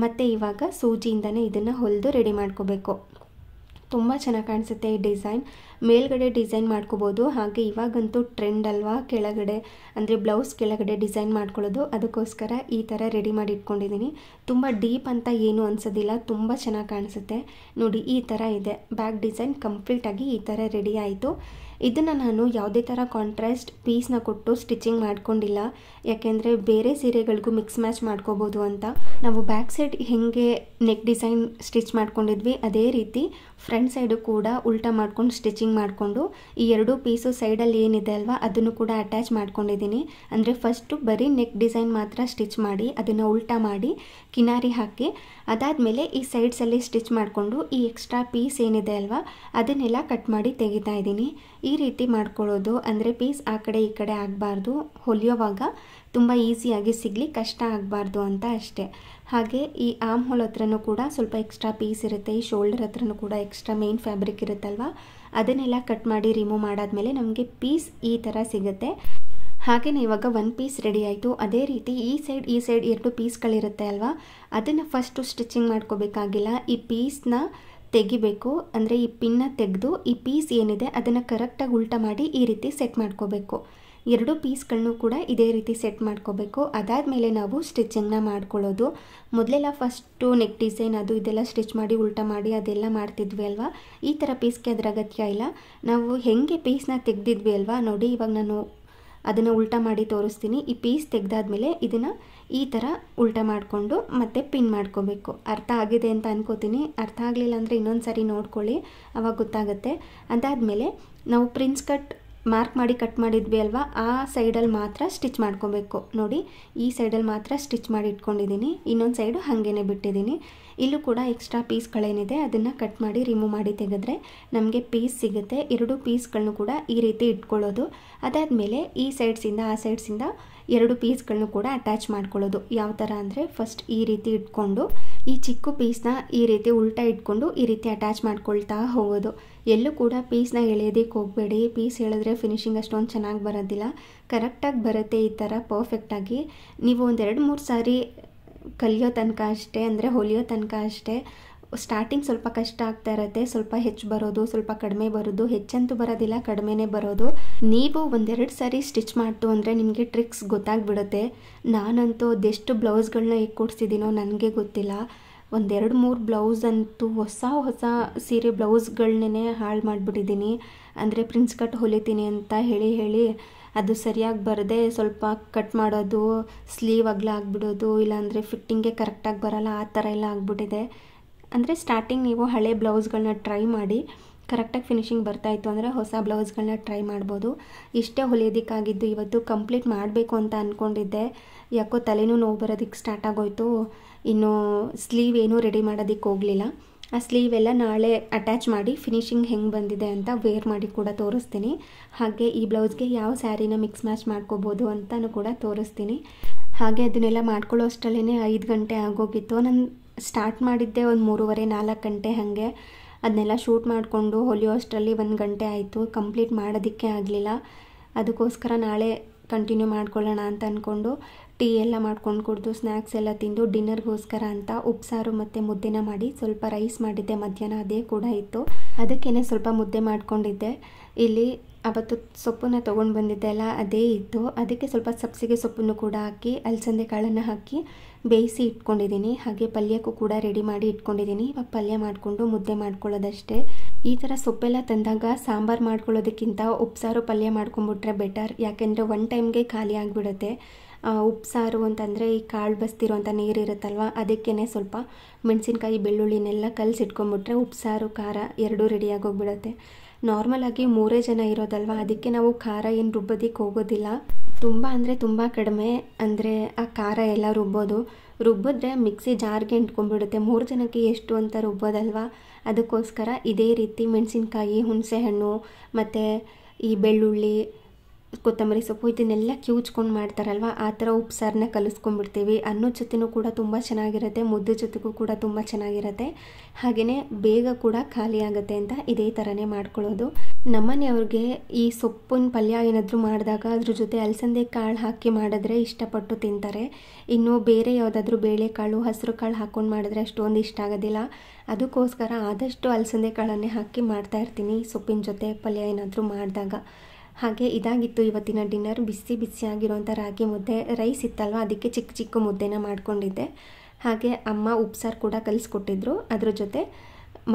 ಮತ್ತೆ ಇವಾಗ ಸೂಜಿಯಿಂದನೇ ಇದನ್ನು ಹೊಲಿದು ರೆಡಿ ಮಾಡ್ಕೋಬೇಕು. ತುಂಬ ಚೆನ್ನಾಗಿ ಕಾಣಿಸುತ್ತೆ ಈ ಡಿಸೈನ್. ಮೇಲ್ಗಡೆ ಡಿಸೈನ್ ಮಾಡ್ಕೋಬೋದು. ಹಾಗೆ ಇವಾಗಂತೂ ಟ್ರೆಂಡ್ ಅಲ್ವಾ ಕೆಳಗಡೆ ಅಂದರೆ ಬ್ಲೌಸ್ ಕೆಳಗಡೆ ಡಿಸೈನ್ ಮಾಡ್ಕೊಳ್ಳೋದು. ಅದಕ್ಕೋಸ್ಕರ ಈ ಥರ ರೆಡಿ ಮಾಡಿ ಇಟ್ಕೊಂಡಿದ್ದೀನಿ. ತುಂಬ ಡೀಪ್ ಅಂತ ಏನೂ ಅನಿಸೋದಿಲ್ಲ, ತುಂಬ ಚೆನ್ನಾಗಿ ಕಾಣಿಸುತ್ತೆ. ನೋಡಿ ಈ ಥರ ಇದೆ ಬ್ಯಾಕ್ ಡಿಸೈನ್. ಕಂಪ್ಲೀಟಾಗಿ ಈ ಥರ ರೆಡಿ ಆಯಿತು. ಇದನ್ನು ನಾನು ಯಾವುದೇ ಥರ ಕಾಂಟ್ರಾಸ್ಟ್ ಪೀಸ್ನ ಕೊಟ್ಟು ಸ್ಟಿಚಿಂಗ್ ಮಾಡ್ಕೊಂಡಿಲ್ಲ, ಯಾಕೆಂದರೆ ಬೇರೆ ಸೀರೆಗಳಿಗೂ ಮಿಕ್ಸ್ ಮ್ಯಾಚ್ ಮಾಡ್ಕೋಬೋದು ಅಂತ. ನಾವು ಬ್ಯಾಕ್ ಸೈಡ್ ಹೇಗೆ ನೆಕ್ ಡಿಸೈನ್ ಸ್ಟಿಚ್ ಮಾಡ್ಕೊಂಡಿದ್ವಿ ಅದೇ ರೀತಿ ಫ್ರಂಟ್ ಸೈಡು ಕೂಡ ಉಲ್ಟಾ ಮಾಡ್ಕೊಂಡು ಸ್ಟಿಚಿಂಗ್ ಮಾಡಿಕೊಂಡು ಈ 2 ಪೀಸು ಸೈಡಲ್ಲಿ ಏನಿದೆ ಅಲ್ವಾ ಅದನ್ನು ಕೂಡ ಅಟ್ಯಾಚ್ ಮಾಡ್ಕೊಂಡಿದ್ದೀನಿ. ಅಂದರೆ ಫಸ್ಟು ಬರೀ ನೆಕ್ ಡಿಸೈನ್ ಮಾತ್ರ ಸ್ಟಿಚ್ ಮಾಡಿ ಅದನ್ನು ಉಲ್ಟಾ ಮಾಡಿ ಕಿನಾರಿ ಹಾಕಿ ಅದಾದಮೇಲೆ ಈ ಸೈಡ್ಸಲ್ಲಿ ಸ್ಟಿಚ್ ಮಾಡಿಕೊಂಡು ಈ ಎಕ್ಸ್ಟ್ರಾ ಪೀಸ್ ಏನಿದೆ ಅಲ್ವಾ ಅದನ್ನೆಲ್ಲ ಕಟ್ ಮಾಡಿ ತೆಗಿತಾ ಇದ್ದೀನಿ. ಈ ರೀತಿ ಮಾಡ್ಕೊಳ್ಳೋದು ಅಂದರೆ ಪೀಸ್ ಆ ಕಡೆ ಈ ಕಡೆ ಆಗಬಾರ್ದು, ಹೊಲಿಯೋವಾಗ ತುಂಬ ಈಸಿಯಾಗಿ ಸಿಗಲಿ, ಕಷ್ಟ ಆಗಬಾರ್ದು ಅಂತ ಅಷ್ಟೇ. ಹಾಗೆ ಈ ಆರ್ಮ್ ಹೋಲ್ ಹತ್ರನೂ ಕೂಡ ಸ್ವಲ್ಪ ಎಕ್ಸ್ಟ್ರಾ ಪೀಸ್ ಇರುತ್ತೆ. ಈ ಶೋಲ್ಡರ್ ಹತ್ರನೂ ಕೂಡ ಎಕ್ಸ್ಟ್ರಾ ಮೇನ್ ಫ್ಯಾಬ್ರಿಕ್ ಇರುತ್ತಲ್ವ, ಅದನ್ನೆಲ್ಲ ಕಟ್ ಮಾಡಿ ರಿಮೂವ್ ಮಾಡಾದ್ಮೇಲೆ ನಮಗೆ ಪೀಸ್ ಈ ಥರ ಸಿಗುತ್ತೆ. ಹಾಗೆಯೇ ಇವಾಗ 1 ಪೀಸ್ ರೆಡಿ ಆಯಿತು. ಅದೇ ರೀತಿ ಈ ಸೈಡ್ 2 ಪೀಸ್ಗಳಿರುತ್ತೆ ಅಲ್ವಾ, ಅದನ್ನು ಫಸ್ಟು ಸ್ಟಿಚಿಂಗ್ ಮಾಡ್ಕೋಬೇಕಾಗಿಲ್ಲ. ಈ ಪೀಸ್ನ ತೆಗಿಬೇಕು. ಅಂದರೆ ಈ ಪಿನ್ನ ತೆಗೆದು ಈ ಪೀಸ್ ಏನಿದೆ ಅದನ್ನು ಕರೆಕ್ಟಾಗಿ ಉಲ್ಟಾ ಮಾಡಿ ಈ ರೀತಿ ಸೆಟ್ ಮಾಡ್ಕೋಬೇಕು. 2 ಪೀಸ್ಗಳನ್ನು ಕೂಡ ಇದೇ ರೀತಿ ಸೆಟ್ ಮಾಡ್ಕೋಬೇಕು. ಅದಾದಮೇಲೆ ನಾವು ಸ್ಟಿಚಿಂಗ್ನ ಮಾಡ್ಕೊಳ್ಳೋದು. ಮೊದಲೆಲ್ಲ ಫಸ್ಟು ನೆಕ್ ಡಿಸೈನ್ ಅದು ಇದೆಲ್ಲ ಸ್ಟಿಚ್ ಮಾಡಿ ಉಲ್ಟಾ ಮಾಡಿ ಅದೆಲ್ಲ ಮಾಡ್ತಿದ್ವಿ ಅಲ್ವಾ, ಈ ಥರ ಪೀಸ್ಗೆ ಅದರ ಅಗತ್ಯ ಇಲ್ಲ. ನಾವು ಹೇಗೆ ಪೀಸ್ನ ತೆಗೆದಿದ್ವಿ ಅಲ್ವಾ, ನೋಡಿ ಇವಾಗ ನಾನು ಅದನ್ನು ಉಲ್ಟಾ ಮಾಡಿ ತೋರಿಸ್ತೀನಿ. ಈ ಪೀಸ್ ತೆಗೆದಾದ್ಮೇಲೆ ಇದನ್ನು ಈ ಥರ ಉಲ್ಟಾ ಮಾಡಿಕೊಂಡು ಮತ್ತೆ ಪಿನ್ ಮಾಡ್ಕೋಬೇಕು. ಅರ್ಥ ಆಗಿದೆ ಅಂತ ಅನ್ಕೋತೀನಿ. ಅರ್ಥ ಆಗಲಿಲ್ಲ ಅಂದರೆ ಇನ್ನೊಂದು ಸಾರಿ ನೋಡ್ಕೊಳ್ಳಿ, ಆವಾಗ ಗೊತ್ತಾಗುತ್ತೆ. ಅದಾದಮೇಲೆ ನಾವು ಪ್ರಿನ್ಸ್ ಕಟ್ ಮಾರ್ಕ್ ಮಾಡಿ ಕಟ್ ಮಾಡಿದ್ವಿ ಅಲ್ವಾ, ಆ ಸೈಡಲ್ಲಿ ಮಾತ್ರ ಸ್ಟಿಚ್ ಮಾಡ್ಕೋಬೇಕು. ನೋಡಿ ಈ ಸೈಡಲ್ಲಿ ಮಾತ್ರ ಸ್ಟಿಚ್ ಮಾಡಿ ಇಟ್ಕೊಂಡಿದ್ದೀನಿ, ಇನ್ನೊಂದು ಸೈಡು ಹಾಗೇ ಬಿಟ್ಟಿದ್ದೀನಿ. ಇಲ್ಲೂ ಕೂಡ ಎಕ್ಸ್ಟ್ರಾ ಪೀಸ್ಗಳೇನಿದೆ ಅದನ್ನು ಕಟ್ ಮಾಡಿ ರಿಮೂವ್ ಮಾಡಿ ತೆಗೆದ್ರೆ ನಮಗೆ ಪೀಸ್ ಸಿಗುತ್ತೆ. 2 ಪೀಸ್ಗಳನ್ನು ಕೂಡ ಈ ರೀತಿ ಇಟ್ಕೊಳ್ಳೋದು. ಅದಾದಮೇಲೆ ಈ ಸೈಡ್ಸಿಂದ ಆ ಸೈಡ್ಸಿಂದ 2 ಪೀಸ್ಗಳನ್ನು ಕೂಡ ಅಟ್ಯಾಚ್ ಮಾಡ್ಕೊಳ್ಳೋದು. ಯಾವ ಥರ ಅಂದರೆ ಫಸ್ಟ್ ಈ ರೀತಿ ಇಟ್ಕೊಂಡು ಈ ಚಿಕ್ಕ ಪೀಸ್ನ ಈ ರೀತಿ ಉಲ್ಟಾ ಇಟ್ಕೊಂಡು ಈ ರೀತಿ ಅಟ್ಯಾಚ್ ಮಾಡ್ಕೊಳ್ತಾ ಹೋಗೋದು. ಎಲ್ಲೂ ಕೂಡ ಪೀಸ್ನ ಎಳೆಯೋದಕ್ಕೆ ಹೋಗಬೇಡಿ. ಪೀಸ್ ಎಳೆದ್ರೆ ಫಿನಿಶಿಂಗ್ ಅಷ್ಟೊಂದು ಚೆನ್ನಾಗಿ ಬರೋದಿಲ್ಲ. ಕರೆಕ್ಟಾಗಿ ಬರುತ್ತೆ ಈ ಥರ ಪರ್ಫೆಕ್ಟಾಗಿ. ನೀವು ಒಂದು 2-3 ಸಾರಿ ಕಲಿಯೋ ತನಕ ಅಷ್ಟೇ, ಅಂದರೆ ಹೊಲಿಯೋ ತನಕ ಅಷ್ಟೇ. ಸ್ಟಾರ್ಟಿಂಗ್ ಸ್ವಲ್ಪ ಕಷ್ಟ ಆಗ್ತಾ ಇರುತ್ತೆ, ಸ್ವಲ್ಪ ಹೆಚ್ಚು ಬರೋದು, ಸ್ವಲ್ಪ ಕಡಿಮೆ ಬರೋದು. ಹೆಚ್ಚಂತೂ ಬರೋದಿಲ್ಲ, ಕಡಿಮೆನೇ ಬರೋದು. ನೀವು 1-2 ಸಾರಿ ಸ್ಟಿಚ್ ಮಾಡ್ತು ಅಂದರೆ ನಿಮಗೆ ಟ್ರಿಕ್ಸ್ ಗೊತ್ತಾಗ್ಬಿಡುತ್ತೆ. ನಾನಂತೂ ಅದೆಷ್ಟು ಬ್ಲೌಸ್ಗಳನ್ನ ಹೇಗೆ ಕೊಡಿಸಿದ್ದೀನೋ ನನಗೆ ಗೊತ್ತಿಲ್ಲ. 1-2-3 ಬ್ಲೌಸ್ ಅಂತೂ ಹೊಸ ಸೀರೆ ಬ್ಲೌಸ್ಗಳನ್ನೇ ಹಾಳು ಮಾಡಿಬಿಟ್ಟಿದ್ದೀನಿ. ಅಂದರೆ ಪ್ರಿನ್ಸ್ ಕಟ್ ಹೊಲಿತೀನಿ ಅಂತ ಹೇಳಿ ಅದು ಸರಿಯಾಗಿ ಬರದೆ ಸ್ವಲ್ಪ ಕಟ್ ಮಾಡೋದು, ಸ್ಲೀವ್ ಅಗಲ ಆಗಿಬಿಡೋದು, ಇಲ್ಲಾಂದರೆ ಫಿಟ್ಟಿಂಗ್ಗೆ ಕರೆಕ್ಟಾಗಿ ಬರೋಲ್ಲ, ಆ ಥರ ಎಲ್ಲ ಆಗಿಬಿಟ್ಟಿದೆ. ಅಂದರೆ ಸ್ಟಾರ್ಟಿಂಗ್ ನೀವು ಹಳೆ ಬ್ಲೌಸ್ಗಳನ್ನ ಟ್ರೈ ಮಾಡಿ ಕರೆಕ್ಟಾಗಿ ಫಿನಿಶಿಂಗ್ ಬರ್ತಾಯಿತ್ತು ಅಂದರೆ ಹೊಸ ಬ್ಲೌಸ್ಗಳನ್ನ ಟ್ರೈ ಮಾಡ್ಬೋದು. ಇಷ್ಟೇ ಹೊಲಿಯೋದಕ್ಕಾಗಿದ್ದು. ಇವತ್ತು ಕಂಪ್ಲೀಟ್ ಮಾಡಬೇಕು ಅಂತ ಅಂದ್ಕೊಂಡಿದ್ದೆ, ಯಾಕೋ ತಲೆನೂ ನೋವು ಬರೋದಕ್ಕೆ ಸ್ಟಾರ್ಟ್ ಆಗೋಯ್ತು. ಇನ್ನು ಸ್ಲೀವ್ ಏನೂ ರೆಡಿ ಮಾಡೋದಕ್ಕೆ ಹೋಗಲಿಲ್ಲ. ಆ ಸ್ಲೀವ್ ಎಲ್ಲ ನಾಳೆ ಅಟ್ಯಾಚ್ ಮಾಡಿ ಫಿನಿಶಿಂಗ್ ಹೆಂಗೆ ಬಂದಿದೆ ಅಂತ ವೇರ್ ಮಾಡಿ ಕೂಡ ತೋರಿಸ್ತೀನಿ. ಹಾಗೆ ಈ ಬ್ಲೌಸ್ಗೆ ಯಾವ ಸ್ಯಾರಿನ ಮಿಕ್ಸ್ ಮ್ಯಾಚ್ ಮಾಡ್ಕೋಬೋದು ಅಂತಲೂ ಕೂಡ ತೋರಿಸ್ತೀನಿ. ಹಾಗೆ ಅದನ್ನೆಲ್ಲ ಮಾಡ್ಕೊಳ್ಳೋ ಅಷ್ಟರಲ್ಲೇ 5 ಗಂಟೆ ಆಗೋಗಿತ್ತು. ನಾನು ಸ್ಟಾರ್ಟ್ ಮಾಡಿದ್ದೆ ಒಂದು 3:30-4 ಗಂಟೆ ಹಾಗೆ. ಅದನ್ನೆಲ್ಲ ಶೂಟ್ ಮಾಡಿಕೊಂಡು ಹೊಲಿಯೋ ಅಷ್ಟರಲ್ಲಿ 1 ಗಂಟೆ ಆಯಿತು. ಕಂಪ್ಲೀಟ್ ಮಾಡೋದಕ್ಕೆ ಆಗಲಿಲ್ಲ. ಅದಕ್ಕೋಸ್ಕರ ನಾಳೆ ಕಂಟಿನ್ಯೂ ಮಾಡ್ಕೊಳ್ಳೋಣ ಅಂತ ಅಂದ್ಕೊಂಡು ಟೀ ಎಲ್ಲ ಮಾಡ್ಕೊಂಡು ಕುಡಿದು ಸ್ನ್ಯಾಕ್ಸ್ ಎಲ್ಲ ತಿಂದು ಡಿನ್ನರ್ಗೋಸ್ಕರ ಅಂತ ಉಪ್ಸಾರು ಮತ್ತು ಮುದ್ದೆನ ಮಾಡಿ ಸ್ವಲ್ಪ ರೈಸ್ ಮಾಡಿದ್ದೆ ಮಧ್ಯಾಹ್ನ, ಅದೇ ಕೂಡ ಇತ್ತು. ಅದಕ್ಕೇ ಸ್ವಲ್ಪ ಮುದ್ದೆ ಮಾಡ್ಕೊಂಡಿದ್ದೆ. ಇಲ್ಲಿ ಅವತ್ತು ಸೊಪ್ಪನ್ನು ತೊಗೊಂಡು ಬಂದಿದ್ದೆ ಅಲ್ಲ, ಅದೇ ಇತ್ತು. ಅದಕ್ಕೆ ಸ್ವಲ್ಪ ಸಬ್ಸಿಗೆ ಸೊಪ್ಪನ್ನು ಕೂಡ ಹಾಕಿ ಅಲಸಂದೆ ಕಾಳನ್ನು ಹಾಕಿ ಬೇಯಿಸಿ ಇಟ್ಕೊಂಡಿದ್ದೀನಿ. ಹಾಗೆ ಪಲ್ಯಕ್ಕೂ ಕೂಡ ರೆಡಿ ಮಾಡಿ ಇಟ್ಕೊಂಡಿದ್ದೀನಿ. ಇವಾಗ ಪಲ್ಯ ಮಾಡಿಕೊಂಡು ಮುದ್ದೆ ಮಾಡ್ಕೊಳ್ಳೋದಷ್ಟೇ. ಈ ಥರ ಸೊಪ್ಪೆಲ್ಲ ತಂದಾಗ ಸಾಂಬಾರು ಮಾಡ್ಕೊಳ್ಳೋದಕ್ಕಿಂತ ಉಪ್ಸಾರು ಪಲ್ಯ ಮಾಡ್ಕೊಂಬಿಟ್ರೆ ಬೆಟರ್. ಯಾಕೆಂದರೆ ಒನ್ ಟೈಮ್ಗೆ ಖಾಲಿ ಆಗಿಬಿಡುತ್ತೆ. ಉಪ್ಸಾರು ಅಂತಂದರೆ ಈ ಕಾಳು ಬಸ್ತಿರೋಂಥ ನೀರಿರುತ್ತಲ್ವ, ಅದಕ್ಕೇ ಸ್ವಲ್ಪ ಮೆಣಸಿನ್ಕಾಯಿ ಬೆಳ್ಳುಳ್ಳಿನೆಲ್ಲ ಕಲಸಿಟ್ಕೊಂಬಿಟ್ರೆ ಉಪ್ಸಾರು ಖಾರ ಎರಡೂ ರೆಡಿಯಾಗೋಗ್ಬಿಡುತ್ತೆ. ನಾರ್ಮಲಾಗಿ 3 ಜನ ಇರೋದಲ್ವ, ಅದಕ್ಕೆ ನಾವು ಖಾರ ಏನು ರುಬ್ಬೋದಕ್ಕೆ ಹೋಗೋದಿಲ್ಲ. ತುಂಬ ಅಂದರೆ ತುಂಬ ಕಡಿಮೆ ಅಂದರೆ ಆ ಖಾರ ಎಲ್ಲ ರುಬ್ಬಿದ್ರೆ ಮಿಕ್ಸಿ ಜಾರ್ಗೆ ಅಂಟ್ಕೊಂಡ್ಬಿಡುತ್ತೆ. 3 ಜನಕ್ಕೆ ಎಷ್ಟು ಅಂತ ರುಬ್ಬೋದಲ್ವ. ಅದಕ್ಕೋಸ್ಕರ ಇದೇ ರೀತಿ ಮೆಣಸಿನ್ಕಾಯಿ, ಹುಣಸೆಹಣ್ಣು ಮತ್ತು ಈ ಬೆಳ್ಳುಳ್ಳಿ, ಕೊತ್ತಂಬರಿ ಸೊಪ್ಪು ಇದನ್ನೆಲ್ಲ ಕಿವುಚ್ಕೊಂಡು ಮಾಡ್ತಾರಲ್ವ, ಆ ಥರ ಉಪ್ಸಾರನ್ನ ಕಲಿಸ್ಕೊಂಡ್ಬಿಡ್ತೀವಿ. ಅನ್ನದ ಜೊತೆನೂ ಕೂಡ ತುಂಬ ಚೆನ್ನಾಗಿರುತ್ತೆ, ಮುದ್ದೆ ಜೊತೆಗೂ ಕೂಡ ತುಂಬ ಚೆನ್ನಾಗಿರುತ್ತೆ. ಹಾಗೆಯೇ ಬೇಗ ಕೂಡ ಖಾಲಿ ಆಗುತ್ತೆ ಅಂತ ಇದೇ ಥರನೇ ಮಾಡ್ಕೊಳ್ಳೋದು. ನಮ್ಮನೆಯವ್ರಿಗೆ ಈ ಸೊಪ್ಪಿನ ಪಲ್ಯ ಏನಾದರೂ ಮಾಡಿದಾಗ ಅದ್ರ ಜೊತೆ ಅಲಸಂದೆ ಕಾಳು ಹಾಕಿ ಮಾಡಿದ್ರೆ ಇಷ್ಟಪಟ್ಟು ತಿಂತಾರೆ. ಇನ್ನು ಬೇರೆ ಯಾವುದಾದ್ರೂ ಬೇಳೆಕಾಳು, ಹಸಿರು ಕಾಳು ಹಾಕ್ಕೊಂಡು ಮಾಡಿದ್ರೆ ಅಷ್ಟೊಂದು ಇಷ್ಟ ಆಗೋದಿಲ್ಲ. ಅದಕ್ಕೋಸ್ಕರ ಆದಷ್ಟು ಅಲಸಂದೆ ಕಾಳನ್ನೇ ಹಾಕಿ ಮಾಡ್ತಾಯಿರ್ತೀನಿ ಸೊಪ್ಪಿನ ಜೊತೆ ಪಲ್ಯ ಏನಾದರೂ ಮಾಡಿದಾಗ. ಹಾಗೆ ಇದಾಗಿತ್ತು ಇವತ್ತಿನ ಡಿನ್ನರ್. ಬಿಸಿ ಬಿಸಿಯಾಗಿರೋಂಥ ರಾಗಿ ಮುದ್ದೆ. ರೈಸ್ ಇತ್ತಲ್ವ, ಅದಕ್ಕೆ ಚಿಕ್ಕ ಚಿಕ್ಕ ಮುದ್ದೆನ ಮಾಡ್ಕೊಂಡಿದ್ದೆ. ಹಾಗೆ ಅಮ್ಮ ಉಪ್ಸಾರು ಕೂಡ ಕಲಿಸ್ಕೊಟ್ಟಿದ್ರು. ಅದ್ರ ಜೊತೆ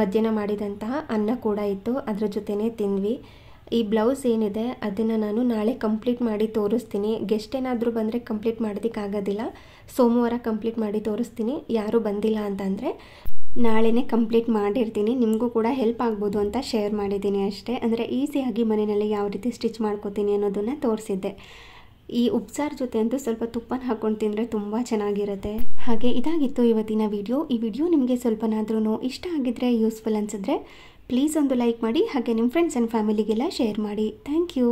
ಮಧ್ಯಾಹ್ನ ಮಾಡಿದಂತಹ ಅನ್ನ ಕೂಡ ಇತ್ತು, ಅದ್ರ ಜೊತೆನೇ ತಿಂದ್ವಿ. ಈ ಬ್ಲೌಸ್ ಏನಿದೆ ಅದನ್ನು ನಾನು ನಾಳೆ ಕಂಪ್ಲೀಟ್ ಮಾಡಿ ತೋರಿಸ್ತೀನಿ. ಗೆಸ್ಟ್ ಏನಾದರೂ ಬಂದರೆ ಕಂಪ್ಲೀಟ್ ಮಾಡೋದಕ್ಕಾಗೋದಿಲ್ಲ. ಸೋಮವಾರ ಕಂಪ್ಲೀಟ್ ಮಾಡಿ ತೋರಿಸ್ತೀನಿ. ಯಾರೂ ಬಂದಿಲ್ಲ ಅಂತಂದರೆ ನಾಳೆನೇ ಕಂಪ್ಲೀಟ್ ಮಾಡಿರ್ತೀನಿ. ನಿಮಗೂ ಕೂಡ ಹೆಲ್ಪ್ ಆಗ್ಬೋದು ಅಂತ ಶೇರ್ ಮಾಡಿದ್ದೀನಿ ಅಷ್ಟೇ. ಅಂದರೆ ಈಸಿಯಾಗಿ ಮನೆಯಲ್ಲಿ ಯಾವ ರೀತಿ ಸ್ಟಿಚ್ ಮಾಡ್ಕೋತೀನಿ ಅನ್ನೋದನ್ನು ತೋರಿಸಿದ್ದೆ. ಈ ಉಪ್ಸಾರು ಜೊತೆ ಅಂತೂ ಸ್ವಲ್ಪ ತುಪ್ಪನ ಹಾಕ್ಕೊಂಡು ತಿಂದರೆ ತುಂಬ ಚೆನ್ನಾಗಿರುತ್ತೆ. ಹಾಗೆ ಇದಾಗಿತ್ತು ಇವತ್ತಿನ ವಿಡಿಯೋ. ಈ ವಿಡಿಯೋ ನಿಮಗೆ ಸ್ವಲ್ಪನಾದ್ರೂ ಇಷ್ಟ ಆಗಿದ್ದರೆ, ಯೂಸ್ಫುಲ್ ಅನಿಸಿದ್ರೆ ಪ್ಲೀಸ್ ಒಂದು ಲೈಕ್ ಮಾಡಿ. ಹಾಗೆ ನಿಮ್ಮ ಫ್ರೆಂಡ್ಸ್ ಆ್ಯಂಡ್ ಫ್ಯಾಮಿಲಿಗೆಲ್ಲ ಶೇರ್ ಮಾಡಿ. Thank you.